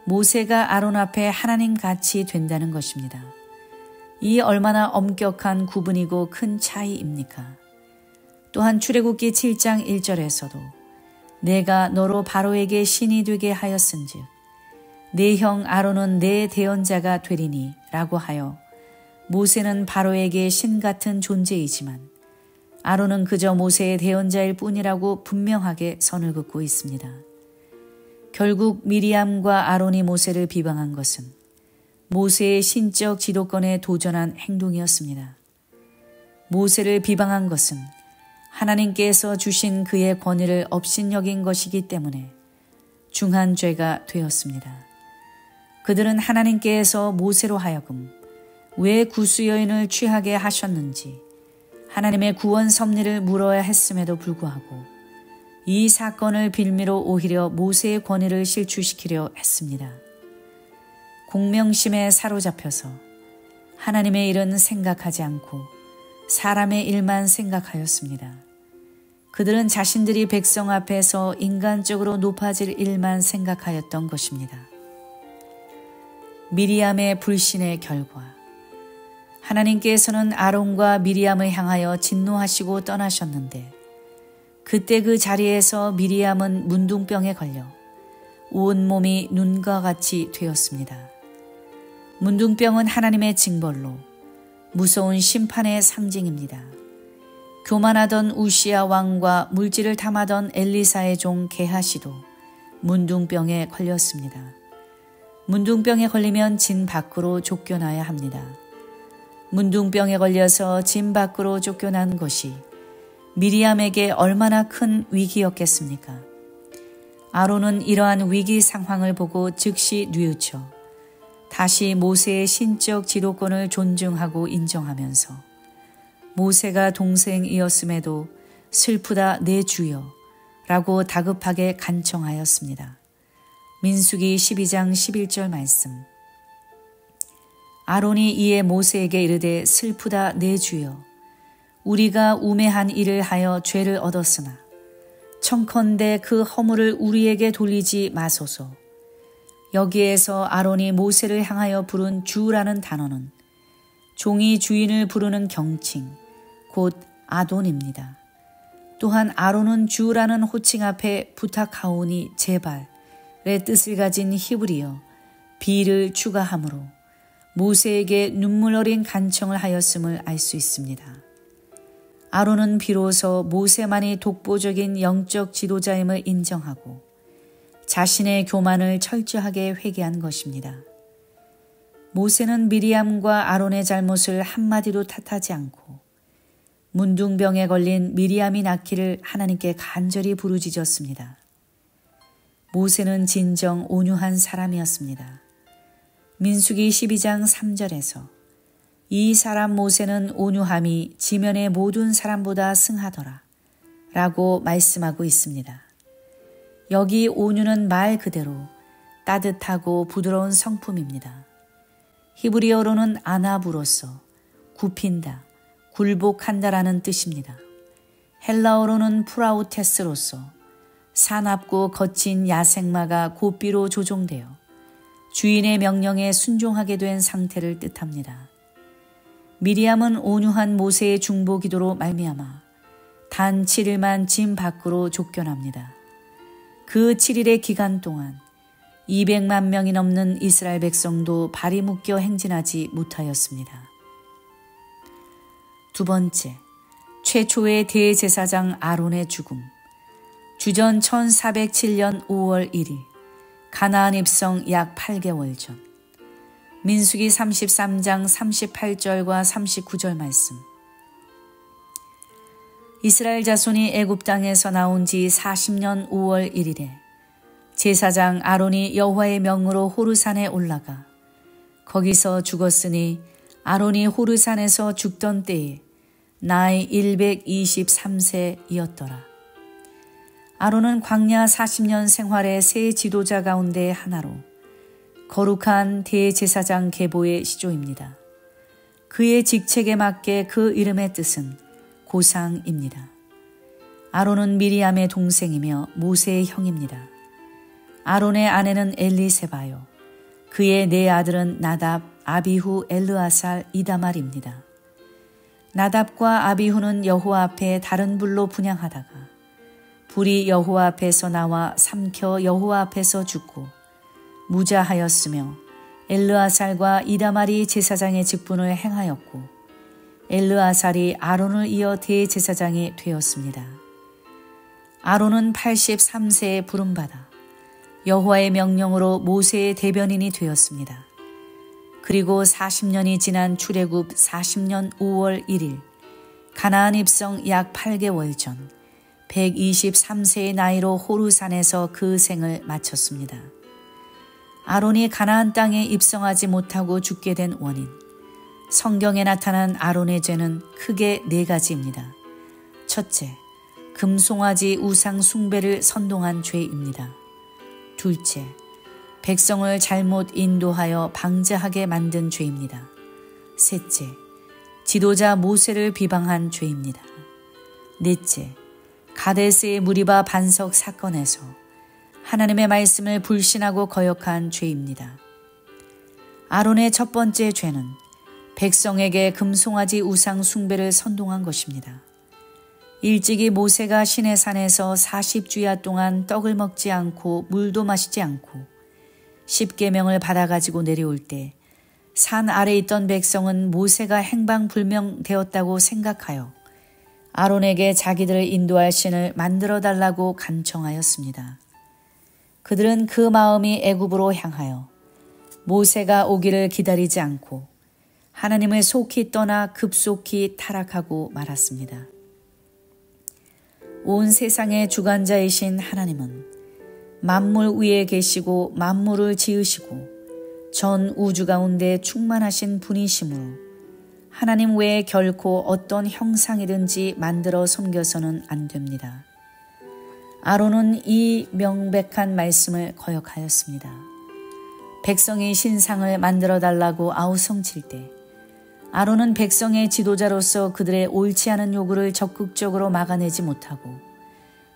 모세가 아론 앞에 하나님같이 된다는 것입니다. 이 얼마나 엄격한 구분이고 큰 차이입니까? 또한 출애굽기 7장 1절에서도 내가 너로 바로에게 신이 되게 하였은즉 내 형 아론은 내 대언자가 되리니 라고 하여 모세는 바로에게 신 같은 존재이지만 아론은 그저 모세의 대언자일 뿐이라고 분명하게 선을 긋고 있습니다. 결국 미리암과 아론이 모세를 비방한 것은 모세의 신적 지도권에 도전한 행동이었습니다. 모세를 비방한 것은 하나님께서 주신 그의 권위를 업신여긴 것이기 때문에 중한 죄가 되었습니다. 그들은 하나님께서 모세로 하여금 왜 구스여인을 취하게 하셨는지 하나님의 구원 섭리를 물어야 했음에도 불구하고 이 사건을 빌미로 오히려 모세의 권위를 실추시키려 했습니다. 공명심에 사로잡혀서 하나님의 일은 생각하지 않고 사람의 일만 생각하였습니다. 그들은 자신들이 백성 앞에서 인간적으로 높아질 일만 생각하였던 것입니다. 미리암의 불신의 결과 하나님께서는 아론과 미리암을 향하여 진노하시고 떠나셨는데 그때 그 자리에서 미리암은 문둥병에 걸려 온몸이 눈과 같이 되었습니다. 문둥병은 하나님의 징벌로 무서운 심판의 상징입니다. 교만하던 우시야 왕과 물질을 탐하던 엘리사의 종 게하시도 문둥병에 걸렸습니다. 문둥병에 걸리면 진 밖으로 쫓겨나야 합니다. 문둥병에 걸려서 진 밖으로 쫓겨난 것이 미리암에게 얼마나 큰 위기였겠습니까? 아론은 이러한 위기 상황을 보고 즉시 뉘우쳐 다시 모세의 신적 지도권을 존중하고 인정하면서 모세가 동생이었음에도 슬프다 내 주여 라고 다급하게 간청하였습니다. 민수기 12장 11절 말씀. 아론이 이에 모세에게 이르되 슬프다 내 주여 우리가 우매한 일을 하여 죄를 얻었으나 청컨대 그 허물을 우리에게 돌리지 마소서. 여기에서 아론이 모세를 향하여 부른 주라는 단어는 종이 주인을 부르는 경칭, 곧 아돈입니다. 또한 아론은 주라는 호칭 앞에 부탁하오니 제발의 뜻을 가진 히브리어 비를 추가함으로 모세에게 눈물 어린 간청을 하였음을 알 수 있습니다. 아론은 비로소 모세만이 독보적인 영적 지도자임을 인정하고 자신의 교만을 철저하게 회개한 것입니다. 모세는 미리암과 아론의 잘못을 한마디도 탓하지 않고 문둥병에 걸린 미리암이 낳기를 하나님께 간절히 부르짖었습니다. 모세는 진정 온유한 사람이었습니다. 민수기 12장 3절에서 이 사람 모세는 온유함이 지면의 모든 사람보다 승하더라 라고 말씀하고 있습니다. 여기 온유는 말 그대로 따뜻하고 부드러운 성품입니다. 히브리어로는 아나부로서 굽힌다, 굴복한다라는 뜻입니다. 헬라어로는 프라우테스로서 사납고 거친 야생마가 고삐로 조종되어 주인의 명령에 순종하게 된 상태를 뜻합니다. 미리암은 온유한 모세의 중보 기도로 말미암아 단 7일만 진 밖으로 쫓겨납니다. 그 7일의 기간 동안 200만 명이 넘는 이스라엘 백성도 발이 묶여 행진하지 못하였습니다. 두 번째, 최초의 대제사장 아론의 죽음. 주전 1407년 5월 1일, 가나안 입성 약 8개월 전. 민수기 33장 38절과 39절 말씀. 이스라엘 자손이 애굽 땅에서 나온 지 40년 5월 1일에 제사장 아론이 여호와의 명으로 호르산에 올라가 거기서 죽었으니 아론이 호르산에서 죽던 때에 나이 123세이었더라. 아론은 광야 40년 생활의 세 지도자 가운데 하나로 거룩한 대제사장 계보의 시조입니다. 그의 직책에 맞게 그 이름의 뜻은 고상입니다. 아론은 미리암의 동생이며 모세의 형입니다. 아론의 아내는 엘리세바요. 그의 네 아들은 나답, 아비후, 엘르아살, 이다말입니다. 나답과 아비후는 여호와 앞에 다른 불로 분향하다가 불이 여호와 앞에서 나와 삼켜 여호와 앞에서 죽고 무자하였으며 엘르아살과 이다말이 제사장의 직분을 행하였고 엘르아살이 아론을 이어 대제사장이 되었습니다. 아론은 83세에 부름받아 여호와의 명령으로 모세의 대변인이 되었습니다. 그리고 40년이 지난 출애굽 40년 5월 1일 가나안 입성 약 8개월 전 123세의 나이로 호르산에서 그 생을 마쳤습니다. 아론이 가나안 땅에 입성하지 못하고 죽게 된 원인. 성경에 나타난 아론의 죄는 크게 4가지입니다. 첫째, 금송아지 우상 숭배를 선동한 죄입니다. 둘째, 백성을 잘못 인도하여 방자하게 만든 죄입니다. 셋째, 지도자 모세를 비방한 죄입니다. 넷째, 가데스의 무리바 반석 사건에서 하나님의 말씀을 불신하고 거역한 죄입니다. 아론의 첫 번째 죄는 백성에게 금송아지 우상 숭배를 선동한 것입니다. 일찍이 모세가 시내산에서 40주야 동안 떡을 먹지 않고 물도 마시지 않고 십계명을 받아가지고 내려올 때 산 아래 있던 백성은 모세가 행방불명되었다고 생각하여 아론에게 자기들을 인도할 신을 만들어 달라고 간청하였습니다. 그들은 그 마음이 애굽으로 향하여 모세가 오기를 기다리지 않고 하나님을 속히 떠나 급속히 타락하고 말았습니다. 온 세상의 주관자이신 하나님은 만물 위에 계시고 만물을 지으시고 전 우주 가운데 충만하신 분이시므로 하나님 외에 결코 어떤 형상이든지 만들어 섬겨서는 안 됩니다. 아론은 이 명백한 말씀을 거역하였습니다. 백성이 신상을 만들어 달라고 아우성칠 때 아론은 백성의 지도자로서 그들의 옳지 않은 요구를 적극적으로 막아내지 못하고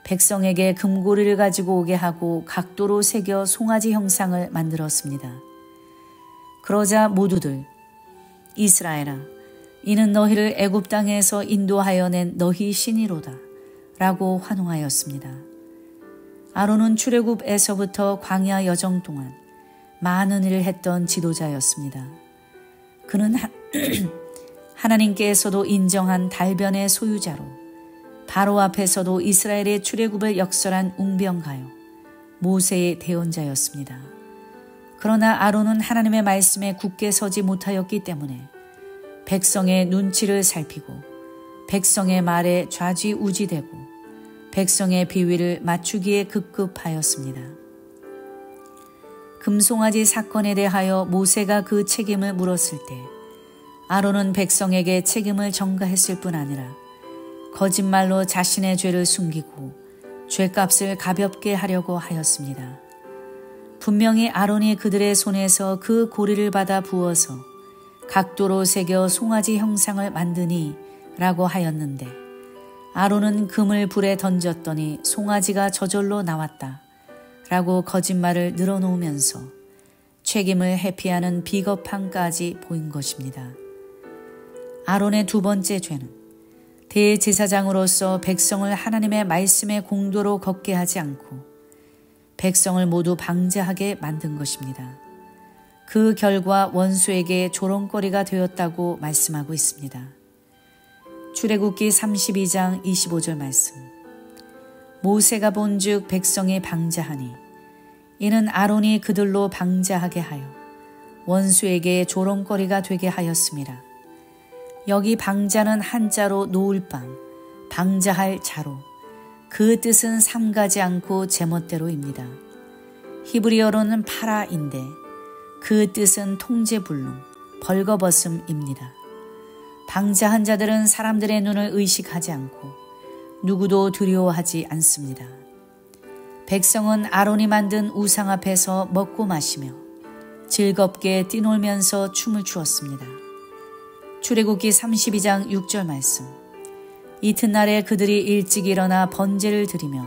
백성에게 금고리를 가지고 오게 하고 각도로 새겨 송아지 형상을 만들었습니다. 그러자 모두들 이스라엘아 이는 너희를 애굽 땅에서 인도하여 낸 너희 신이로다 라고 환호하였습니다. 아론은 출애굽에서부터 광야 여정 동안 많은 일을 했던 지도자였습니다. 그는 하나님께서도 인정한 달변의 소유자로 바로 앞에서도 이스라엘의 출애굽을 역설한 웅병가요 모세의 대언자였습니다. 그러나 아론은 하나님의 말씀에 굳게 서지 못하였기 때문에 백성의 눈치를 살피고 백성의 말에 좌지우지되고 백성의 비위를 맞추기에 급급하였습니다. 금송아지 사건에 대하여 모세가 그 책임을 물었을 때 아론은 백성에게 책임을 전가했을 뿐 아니라 거짓말로 자신의 죄를 숨기고 죄값을 가볍게 하려고 하였습니다. 분명히 아론이 그들의 손에서 그 고리를 받아 부어서 각도로 새겨 송아지 형상을 만드니 라고 하였는데 아론은 금을 불에 던졌더니 송아지가 저절로 나왔다 라고 거짓말을 늘어놓으면서 책임을 회피하는 비겁함까지 보인 것입니다. 아론의 두 번째 죄는 대제사장으로서 백성을 하나님의 말씀의 공도로 걷게 하지 않고 백성을 모두 방자하게 만든 것입니다. 그 결과 원수에게 조롱거리가 되었다고 말씀하고 있습니다. 출애굽기 32장 25절 말씀. 모세가 본즉 백성이 방자하니 이는 아론이 그들로 방자하게 하여 원수에게 조롱거리가 되게 하였습니다. 여기 방자는 한자로 놓을 방, 방자할 자로 그 뜻은 삼가지 않고 제멋대로입니다. 히브리어로는 파라인데 그 뜻은 통제불능, 벌거벗음입니다. 방자한 자들은 사람들의 눈을 의식하지 않고 누구도 두려워하지 않습니다. 백성은 아론이 만든 우상 앞에서 먹고 마시며 즐겁게 뛰놀면서 춤을 추었습니다. 출애굽기 32장 6절 말씀. 이튿날에 그들이 일찍 일어나 번제를 드리며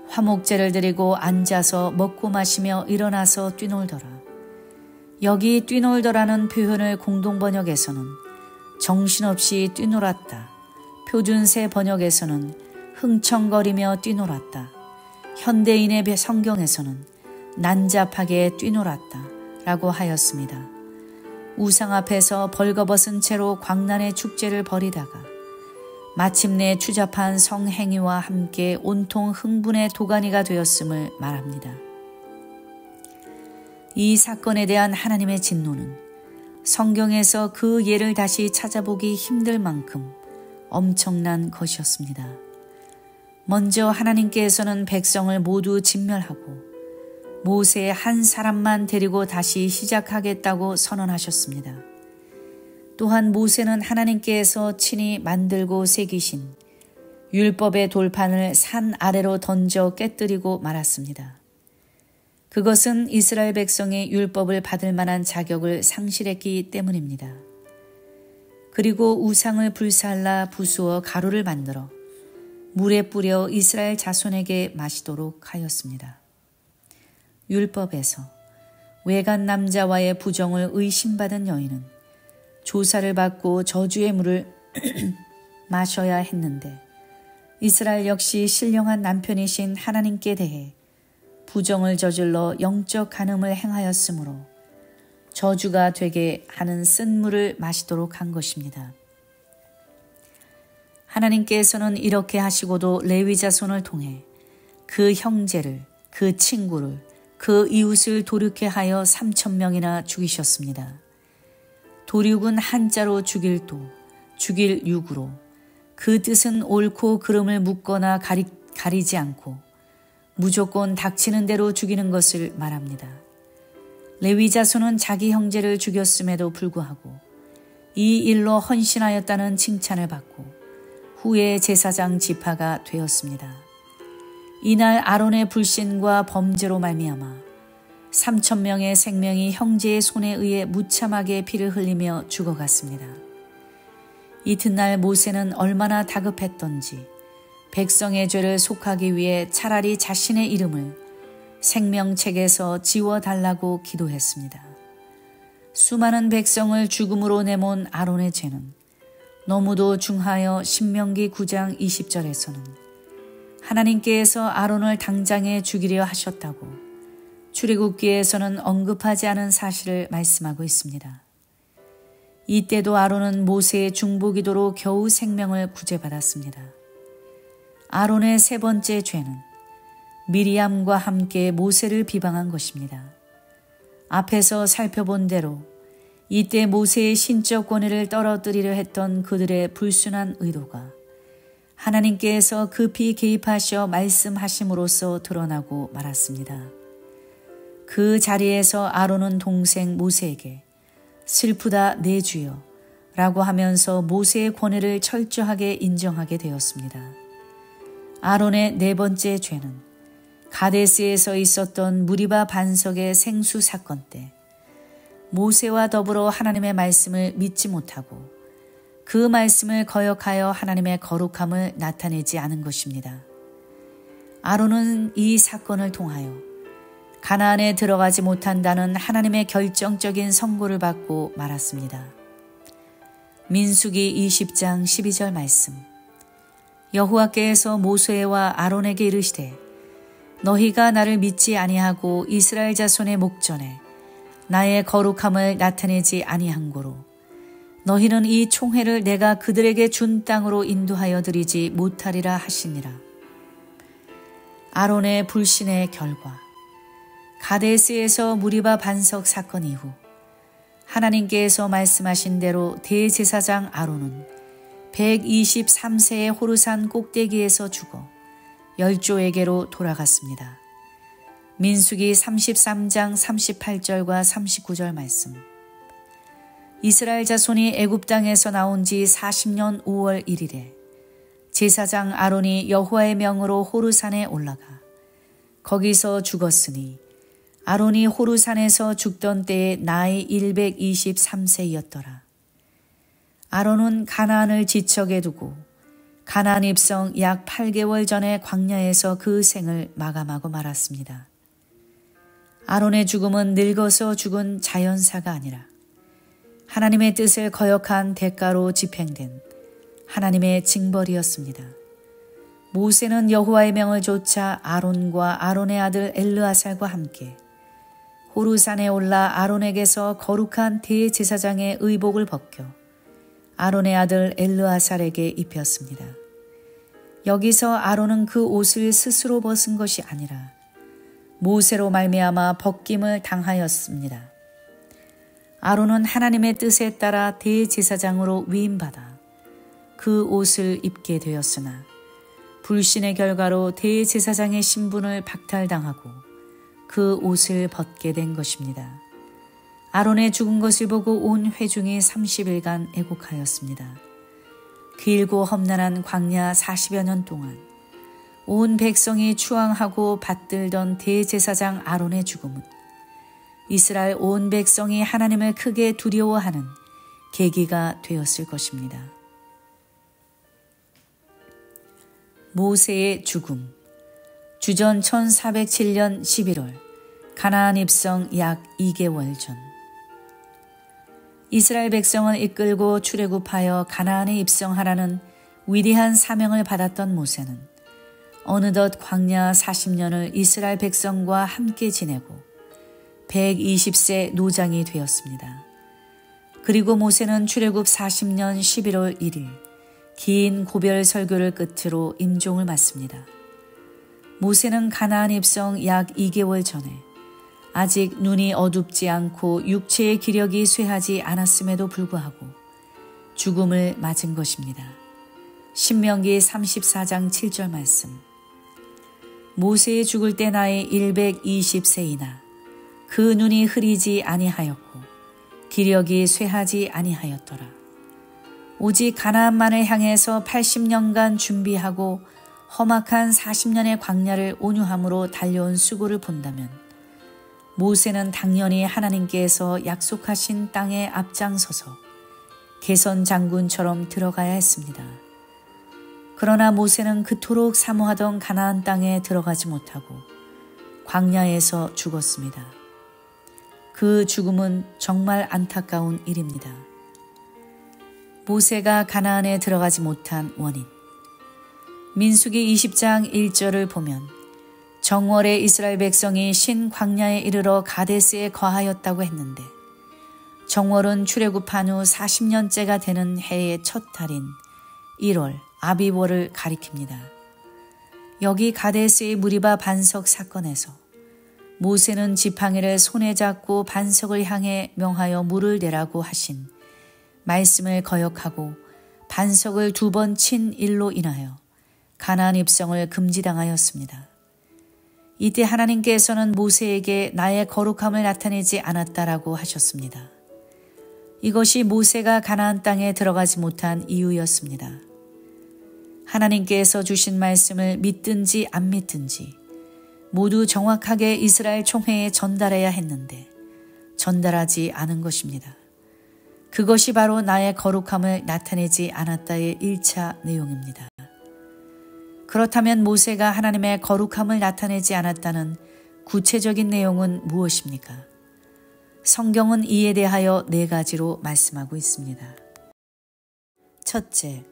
화목제를 드리고 앉아서 먹고 마시며 일어나서 뛰놀더라. 여기 뛰놀더라는 표현을 공동번역에서는 정신없이 뛰놀았다, 표준세 번역에서는 흥청거리며 뛰놀았다, 현대인의 성경에서는 난잡하게 뛰놀았다 라고 하였습니다. 우상 앞에서 벌거벗은 채로 광란의 축제를 벌이다가 마침내 추잡한 성행위와 함께 온통 흥분의 도가니가 되었음을 말합니다. 이 사건에 대한 하나님의 진노는 성경에서 그 예를 다시 찾아보기 힘들 만큼 엄청난 것이었습니다. 먼저 하나님께서는 백성을 모두 진멸하고 모세 한 사람만 데리고 다시 시작하겠다고 선언하셨습니다. 또한 모세는 하나님께서 친히 만들고 새기신 율법의 돌판을 산 아래로 던져 깨뜨리고 말았습니다. 그것은 이스라엘 백성이 율법을 받을 만한 자격을 상실했기 때문입니다. 그리고 우상을 불살라 부수어 가루를 만들어 물에 뿌려 이스라엘 자손에게 마시도록 하였습니다. 율법에서 외간 남자와의 부정을 의심받은 여인은 조사를 받고 저주의 물을 마셔야 했는데 이스라엘 역시 신령한 남편이신 하나님께 대해 부정을 저질러 영적 간음을 행하였으므로 저주가 되게 하는 쓴물을 마시도록 한 것입니다. 하나님께서는 이렇게 하시고도 레위 자손을 통해 그 형제를, 그 친구를, 그 이웃을 도륙해 하여 3,000명이나 죽이셨습니다. 도륙은 한자로 죽일 도, 죽일 육으로 그 뜻은 옳고 그름을 묻거나 가리지 않고 무조건 닥치는 대로 죽이는 것을 말합니다. 레위 자손은 자기 형제를 죽였음에도 불구하고 이 일로 헌신하였다는 칭찬을 받고 후에 제사장 지파가 되었습니다. 이날 아론의 불신과 범죄로 말미암아 3,000명의 생명이 형제의 손에 의해 무참하게 피를 흘리며 죽어갔습니다. 이튿날 모세는 얼마나 다급했던지 백성의 죄를 속하기 위해 차라리 자신의 이름을 생명책에서 지워달라고 기도했습니다. 수많은 백성을 죽음으로 내몬 아론의 죄는 너무도 중하여 신명기 9장 20절에서는 하나님께서 아론을 당장에 죽이려 하셨다고 출애굽기에서는 언급하지 않은 사실을 말씀하고 있습니다. 이때도 아론은 모세의 중보기도로 겨우 생명을 구제받았습니다. 아론의 세 번째 죄는 미리암과 함께 모세를 비방한 것입니다. 앞에서 살펴본 대로 이때 모세의 신적 권위를 떨어뜨리려 했던 그들의 불순한 의도가 하나님께서 급히 개입하셔 말씀하심으로써 드러나고 말았습니다. 그 자리에서 아론은 동생 모세에게 슬프다 내 주여 라고 하면서 모세의 권위를 철저하게 인정하게 되었습니다. 아론의 네 번째 죄는 가데스에서 있었던 무리바 반석의 생수 사건 때 모세와 더불어 하나님의 말씀을 믿지 못하고 그 말씀을 거역하여 하나님의 거룩함을 나타내지 않은 것입니다. 아론은 이 사건을 통하여 가나안에 들어가지 못한다는 하나님의 결정적인 선고를 받고 말았습니다. 민수기 20장 12절 말씀. 여호와께서 모세와 아론에게 이르시되 너희가 나를 믿지 아니하고 이스라엘 자손의 목전에 나의 거룩함을 나타내지 아니한 고로 너희는 이 총회를 내가 그들에게 준 땅으로 인도하여 드리지 못하리라 하시니라. 아론의 불신의 결과 가데스에서 무리바 반석 사건 이후 하나님께서 말씀하신 대로 대제사장 아론은 123세의 호르산 꼭대기에서 죽어 열조에게로 돌아갔습니다. 민수기 33장 38절과 39절 말씀. 이스라엘 자손이 애굽 땅에서 나온 지 40년 5월 1일에 제사장 아론이 여호와의 명으로 호르산에 올라가 거기서 죽었으니 아론이 호르산에서 죽던 때에 나이 123세였더라. 아론은 가나안을 지척에 두고 가나안 입성 약 8개월 전에 광야에서 그 생을 마감하고 말았습니다. 아론의 죽음은 늙어서 죽은 자연사가 아니라 하나님의 뜻을 거역한 대가로 집행된 하나님의 징벌이었습니다. 모세는 여호와의 명을 좇아 아론과 아론의 아들 엘르아살과 함께 호르산에 올라 아론에게서 거룩한 대제사장의 의복을 벗겨 아론의 아들 엘르아살에게 입혔습니다. 여기서 아론은 그 옷을 스스로 벗은 것이 아니라 모세로 말미암아 벗김을 당하였습니다. 아론은 하나님의 뜻에 따라 대제사장으로 위임받아 그 옷을 입게 되었으나 불신의 결과로 대제사장의 신분을 박탈당하고 그 옷을 벗게 된 것입니다. 아론의 죽은 것을 보고 온 회중이 30일간 애곡하였습니다. 길고 험난한 광야 40여 년 동안 온 백성이 추앙하고 받들던 대제사장 아론의 죽음은 이스라엘 온 백성이 하나님을 크게 두려워하는 계기가 되었을 것입니다. 모세의 죽음. 주전 1407년 11월 가나안 입성 약 2개월 전. 이스라엘 백성을 이끌고 출애굽하여 가나안에 입성하라는 위대한 사명을 받았던 모세는 어느덧 광야 40년을 이스라엘 백성과 함께 지내고 120세 노장이 되었습니다. 그리고 모세는 출애굽 40년 11월 1일 긴 고별 설교를 끝으로 임종을 맞습니다. 모세는 가나안 입성 약 2개월 전에 아직 눈이 어둡지 않고 육체의 기력이 쇠하지 않았음에도 불구하고 죽음을 맞은 것입니다. 신명기 34장 7절 말씀. 모세의 죽을 때 나이 120세이나 그 눈이 흐리지 아니하였고 기력이 쇠하지 아니하였더라. 오직 가나안만을 향해서 80년간 준비하고 험악한 40년의 광야를 온유함으로 달려온 수고를 본다면 모세는 당연히 하나님께서 약속하신 땅에 앞장서서 개선 장군처럼 들어가야 했습니다. 그러나 모세는 그토록 사모하던 가나안 땅에 들어가지 못하고 광야에서 죽었습니다. 그 죽음은 정말 안타까운 일입니다. 모세가 가나안에 들어가지 못한 원인. 민수기 20장 1절을 보면 정월에 이스라엘 백성이 신 광야에 이르러 가데스에 거하였다고 했는데 정월은 출애굽한 후 40년째가 되는 해의 첫 달인 1월 아비월을 가리킵니다. 여기 가데스의 무리바 반석 사건에서 모세는 지팡이를 손에 잡고 반석을 향해 명하여 물을 내라고 하신 말씀을 거역하고 반석을 2번 친 일로 인하여 가나안 입성을 금지당하였습니다. 이때 하나님께서는 모세에게 나의 거룩함을 나타내지 않았다라고 하셨습니다. 이것이 모세가 가나안 땅에 들어가지 못한 이유였습니다. 하나님께서 주신 말씀을 믿든지 안 믿든지 모두 정확하게 이스라엘 총회에 전달해야 했는데 전달하지 않은 것입니다. 그것이 바로 나의 거룩함을 나타내지 않았다의 1차 내용입니다. 그렇다면 모세가 하나님의 거룩함을 나타내지 않았다는 구체적인 내용은 무엇입니까? 성경은 이에 대하여 4가지로 말씀하고 있습니다. 첫째,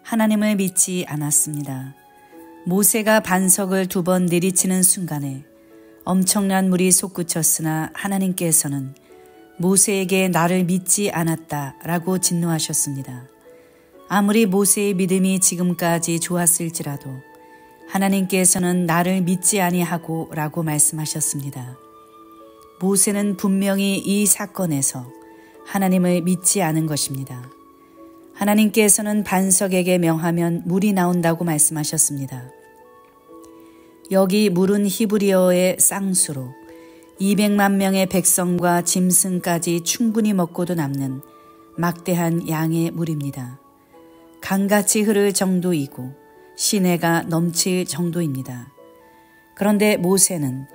하나님을 믿지 않았습니다. 모세가 반석을 2번 내리치는 순간에 엄청난 물이 솟구쳤으나 하나님께서는 모세에게 나를 믿지 않았다라고 진노하셨습니다. 아무리 모세의 믿음이 지금까지 좋았을지라도 하나님께서는 나를 믿지 아니하고 라고 말씀하셨습니다. 모세는 분명히 이 사건에서 하나님을 믿지 않은 것입니다. 하나님께서는 반석에게 명하면 물이 나온다고 말씀하셨습니다. 여기 물은 히브리어의 쌍수로 200만 명의 백성과 짐승까지 충분히 먹고도 남는 막대한 양의 물입니다. 강같이 흐를 정도이고 시내가 넘칠 정도입니다. 그런데 모세는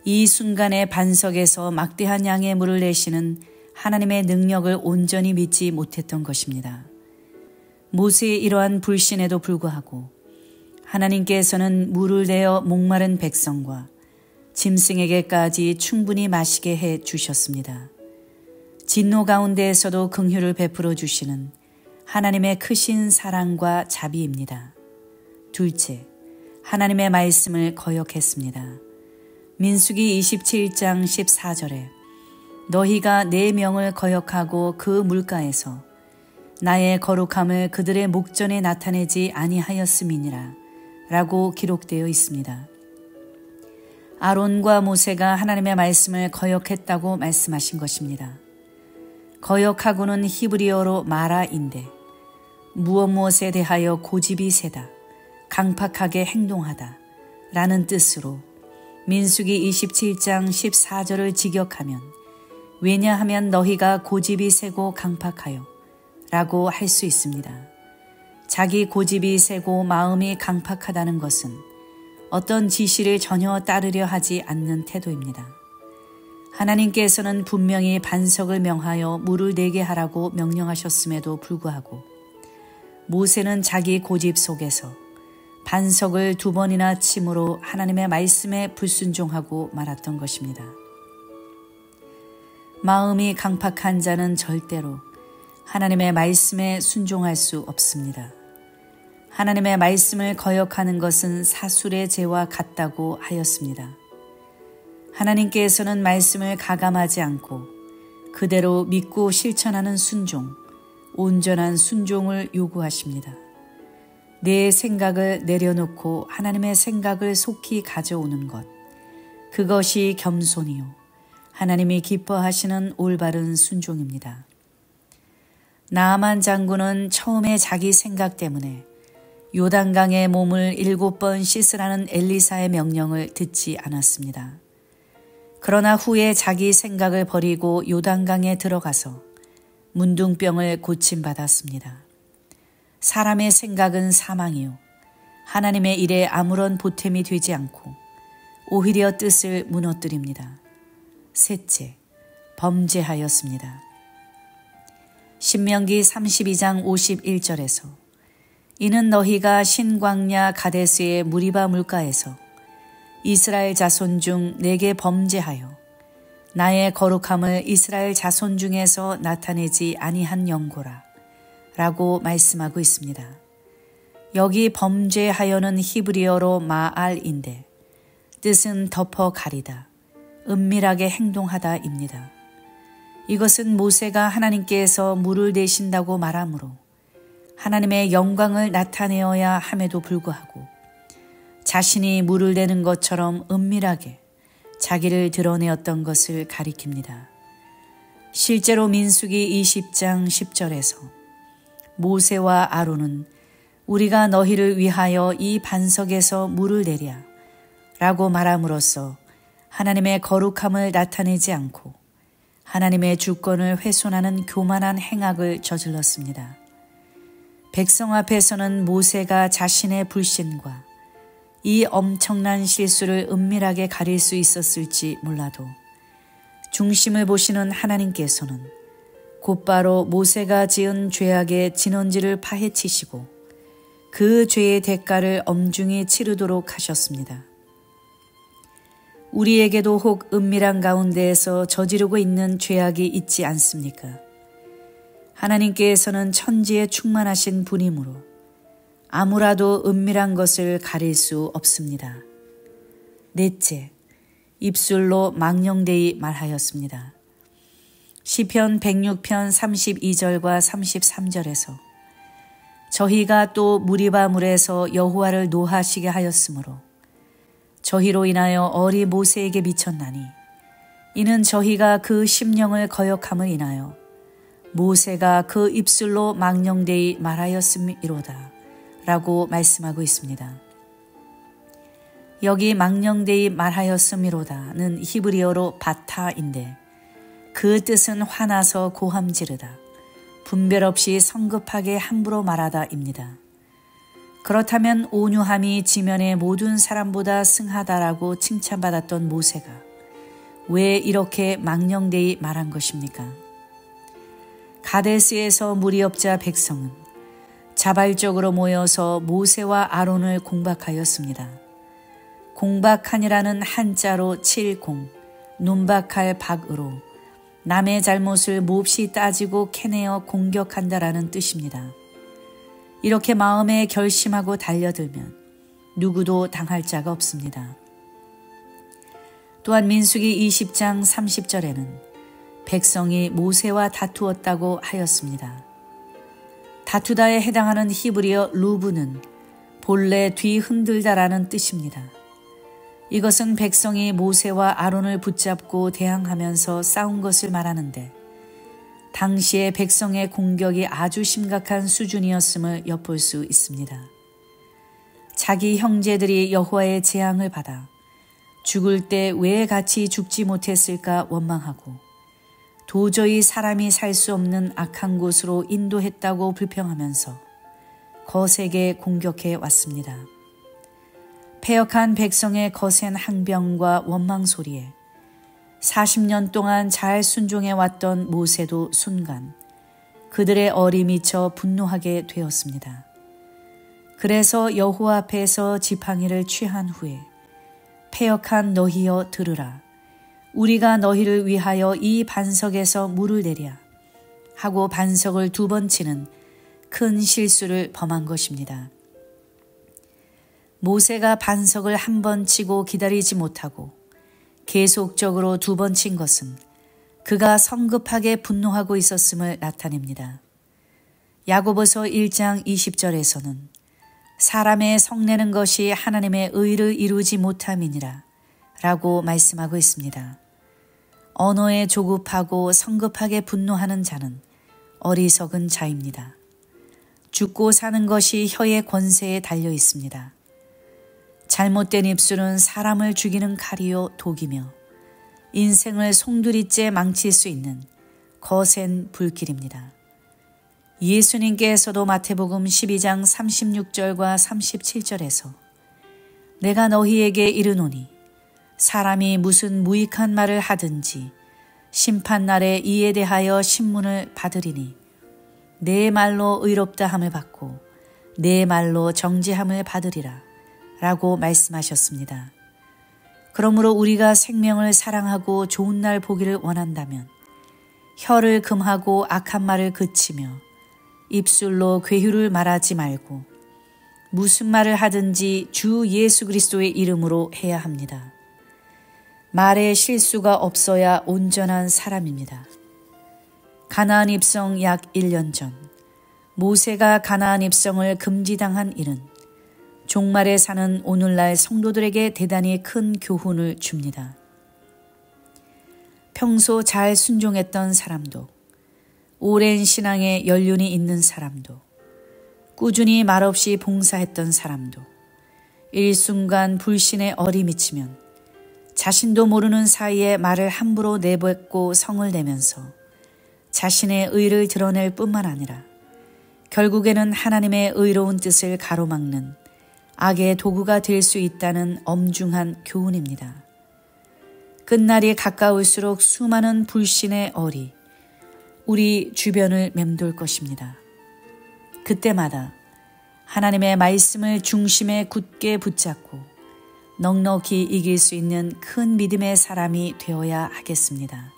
이 순간에 반석에서 막대한 양의 물을 내시는 하나님의 능력을 온전히 믿지 못했던 것입니다. 모세의 이러한 불신에도 불구하고 하나님께서는 물을 내어 목마른 백성과 짐승에게까지 충분히 마시게 해 주셨습니다. 진노 가운데에서도 긍휼을 베풀어 주시는 하나님의 크신 사랑과 자비입니다. 둘째, 하나님의 말씀을 거역했습니다. 민수기 27장 14절에 너희가 내 명을 거역하고 그 물가에서 나의 거룩함을 그들의 목전에 나타내지 아니하였음이니라 라고 기록되어 있습니다. 아론과 모세가 하나님의 말씀을 거역했다고 말씀하신 것입니다. 거역하고는 히브리어로 마라인데 무엇에 대하여 고집이 세다, 강팍하게 행동하다 라는 뜻으로 민수기 27장 14절을 직역하면 왜냐하면 너희가 고집이 세고 강팍하여 라고 할 수 있습니다. 자기 고집이 세고 마음이 강팍하다는 것은 어떤 지시를 전혀 따르려 하지 않는 태도입니다. 하나님께서는 분명히 반석을 명하여 물을 내게 하라고 명령하셨음에도 불구하고 모세는 자기 고집 속에서 반석을 2번이나 침으로 하나님의 말씀에 불순종하고 말았던 것입니다. 마음이 강팍한 자는 절대로 하나님의 말씀에 순종할 수 없습니다. 하나님의 말씀을 거역하는 것은 사술의 죄와 같다고 하였습니다. 하나님께서는 말씀을 가감하지 않고 그대로 믿고 실천하는 순종, 온전한 순종을 요구하십니다. 내 생각을 내려놓고 하나님의 생각을 속히 가져오는 것, 그것이 겸손이요 하나님이 기뻐하시는 올바른 순종입니다. 나아만 장군은 처음에 자기 생각 때문에 요단강에 몸을 7번 씻으라는 엘리사의 명령을 듣지 않았습니다. 그러나 후에 자기 생각을 버리고 요단강에 들어가서 문둥병을 고침받았습니다. 사람의 생각은 사망이요 하나님의 일에 아무런 보탬이 되지 않고 오히려 뜻을 무너뜨립니다. 셋째, 범죄하였습니다. 신명기 32장 51절에서 이는 너희가 신광야 가데스의 무리바 물가에서 이스라엘 자손 중 내게 범죄하여 나의 거룩함을 이스라엘 자손 중에서 나타내지 아니한 영고라 라고 말씀하고 있습니다. 여기 범죄하여는 히브리어로 마알인데 뜻은 덮어 가리다, 은밀하게 행동하다입니다. 이것은 모세가 하나님께서 물을 내신다고 말하므로 하나님의 영광을 나타내어야 함에도 불구하고 자신이 물을 내는 것처럼 은밀하게 자기를 드러내었던 것을 가리킵니다. 실제로 민수기 20장 10절에서 모세와 아론은 우리가 너희를 위하여 이 반석에서 물을 내랴 라고 말함으로써 하나님의 거룩함을 나타내지 않고 하나님의 주권을 훼손하는 교만한 행악을 저질렀습니다. 백성 앞에서는 모세가 자신의 불신과 이 엄청난 실수를 은밀하게 가릴 수 있었을지 몰라도 중심을 보시는 하나님께서는 곧바로 모세가 지은 죄악의 진원지를 파헤치시고 그 죄의 대가를 엄중히 치르도록 하셨습니다. 우리에게도 혹 은밀한 가운데에서 저지르고 있는 죄악이 있지 않습니까? 하나님께서는 천지에 충만하신 분이므로 아무라도 은밀한 것을 가릴 수 없습니다. 넷째, 입술로 망령되이 말하였습니다. 시편 106편 32절과 33절에서 저희가 또 무리바 물에서 여호와를 노하시게 하였으므로 저희로 인하여 얼이 모세에게 미쳤나니 이는 저희가 그 심령을 거역함을 인하여 모세가 그 입술로 망령되이 말하였음이로다 라고 말씀하고 있습니다. 여기 망령되이 말하였음이로다는 히브리어로 바타인데 그 뜻은 화나서 고함 지르다, 분별 없이 성급하게 함부로 말하다입니다. 그렇다면 온유함이 지면의 모든 사람보다 승하다라고 칭찬받았던 모세가 왜 이렇게 망령되이 말한 것입니까? 가데스에서 물이 없자 백성은 자발적으로 모여서 모세와 아론을 공박하였습니다. 공박하니라는 한자로 칠공, 논박할 박으로 남의 잘못을 몹시 따지고 캐내어 공격한다라는 뜻입니다. 이렇게 마음에 결심하고 달려들면 누구도 당할 자가 없습니다. 또한 민수기 20장 30절에는 백성이 모세와 다투었다고 하였습니다. 다투다에 해당하는 히브리어 루브는 본래 뒤흔들다라는 뜻입니다. 이것은 백성이 모세와 아론을 붙잡고 대항하면서 싸운 것을 말하는데 당시의 백성의 공격이 아주 심각한 수준이었음을 엿볼 수 있습니다. 자기 형제들이 여호와의 재앙을 받아 죽을 때 왜 같이 죽지 못했을까 원망하고 도저히 사람이 살 수 없는 악한 곳으로 인도했다고 불평하면서 거세게 공격해 왔습니다. 패역한 백성의 거센 항변과 원망 소리에 40년 동안 잘 순종해 왔던 모세도 순간 그들의 얼이 미쳐 분노하게 되었습니다. 그래서 여호와 앞에서 지팡이를 취한 후에 패역한 너희여 들으라. 우리가 너희를 위하여 이 반석에서 물을 내랴. 하고 반석을 2번 치는 큰 실수를 범한 것입니다. 모세가 반석을 1번 치고 기다리지 못하고 계속적으로 2번 친 것은 그가 성급하게 분노하고 있었음을 나타냅니다. 야고보서 1장 20절에서는 사람의 성내는 것이 하나님의 의를 이루지 못함이니라 라고 말씀하고 있습니다. 언어에 조급하고 성급하게 분노하는 자는 어리석은 자입니다. 죽고 사는 것이 혀의 권세에 달려 있습니다. 잘못된 입술은 사람을 죽이는 칼이요 독이며 인생을 송두리째 망칠 수 있는 거센 불길입니다. 예수님께서도 마태복음 12장 36절과 37절에서 내가 너희에게 이르노니 사람이 무슨 무익한 말을 하든지 심판날에 이에 대하여 신문을 받으리니 내 말로 의롭다 함을 받고 내 말로 정죄함을 받으리라 라고 말씀하셨습니다. 그러므로 우리가 생명을 사랑하고 좋은 날 보기를 원한다면 혀를 금하고 악한 말을 그치며 입술로 괴휴를 말하지 말고 무슨 말을 하든지 주 예수 그리스도의 이름으로 해야 합니다. 말에 실수가 없어야 온전한 사람입니다. 가나안 입성 약 1년 전 모세가 가나안 입성을 금지당한 일은 종말에 사는 오늘날 성도들에게 대단히 큰 교훈을 줍니다. 평소 잘 순종했던 사람도, 오랜 신앙에 연륜이 있는 사람도, 꾸준히 말없이 봉사했던 사람도 일순간 불신에 어리미치면 자신도 모르는 사이에 말을 함부로 내뱉고 성을 내면서 자신의 의를 드러낼 뿐만 아니라 결국에는 하나님의 의로운 뜻을 가로막는 악의 도구가 될 수 있다는 엄중한 교훈입니다. 끝날이 가까울수록 수많은 불신의 어리, 우리 주변을 맴돌 것입니다. 그때마다 하나님의 말씀을 중심에 굳게 붙잡고 넉넉히 이길 수 있는 큰 믿음의 사람이 되어야 하겠습니다.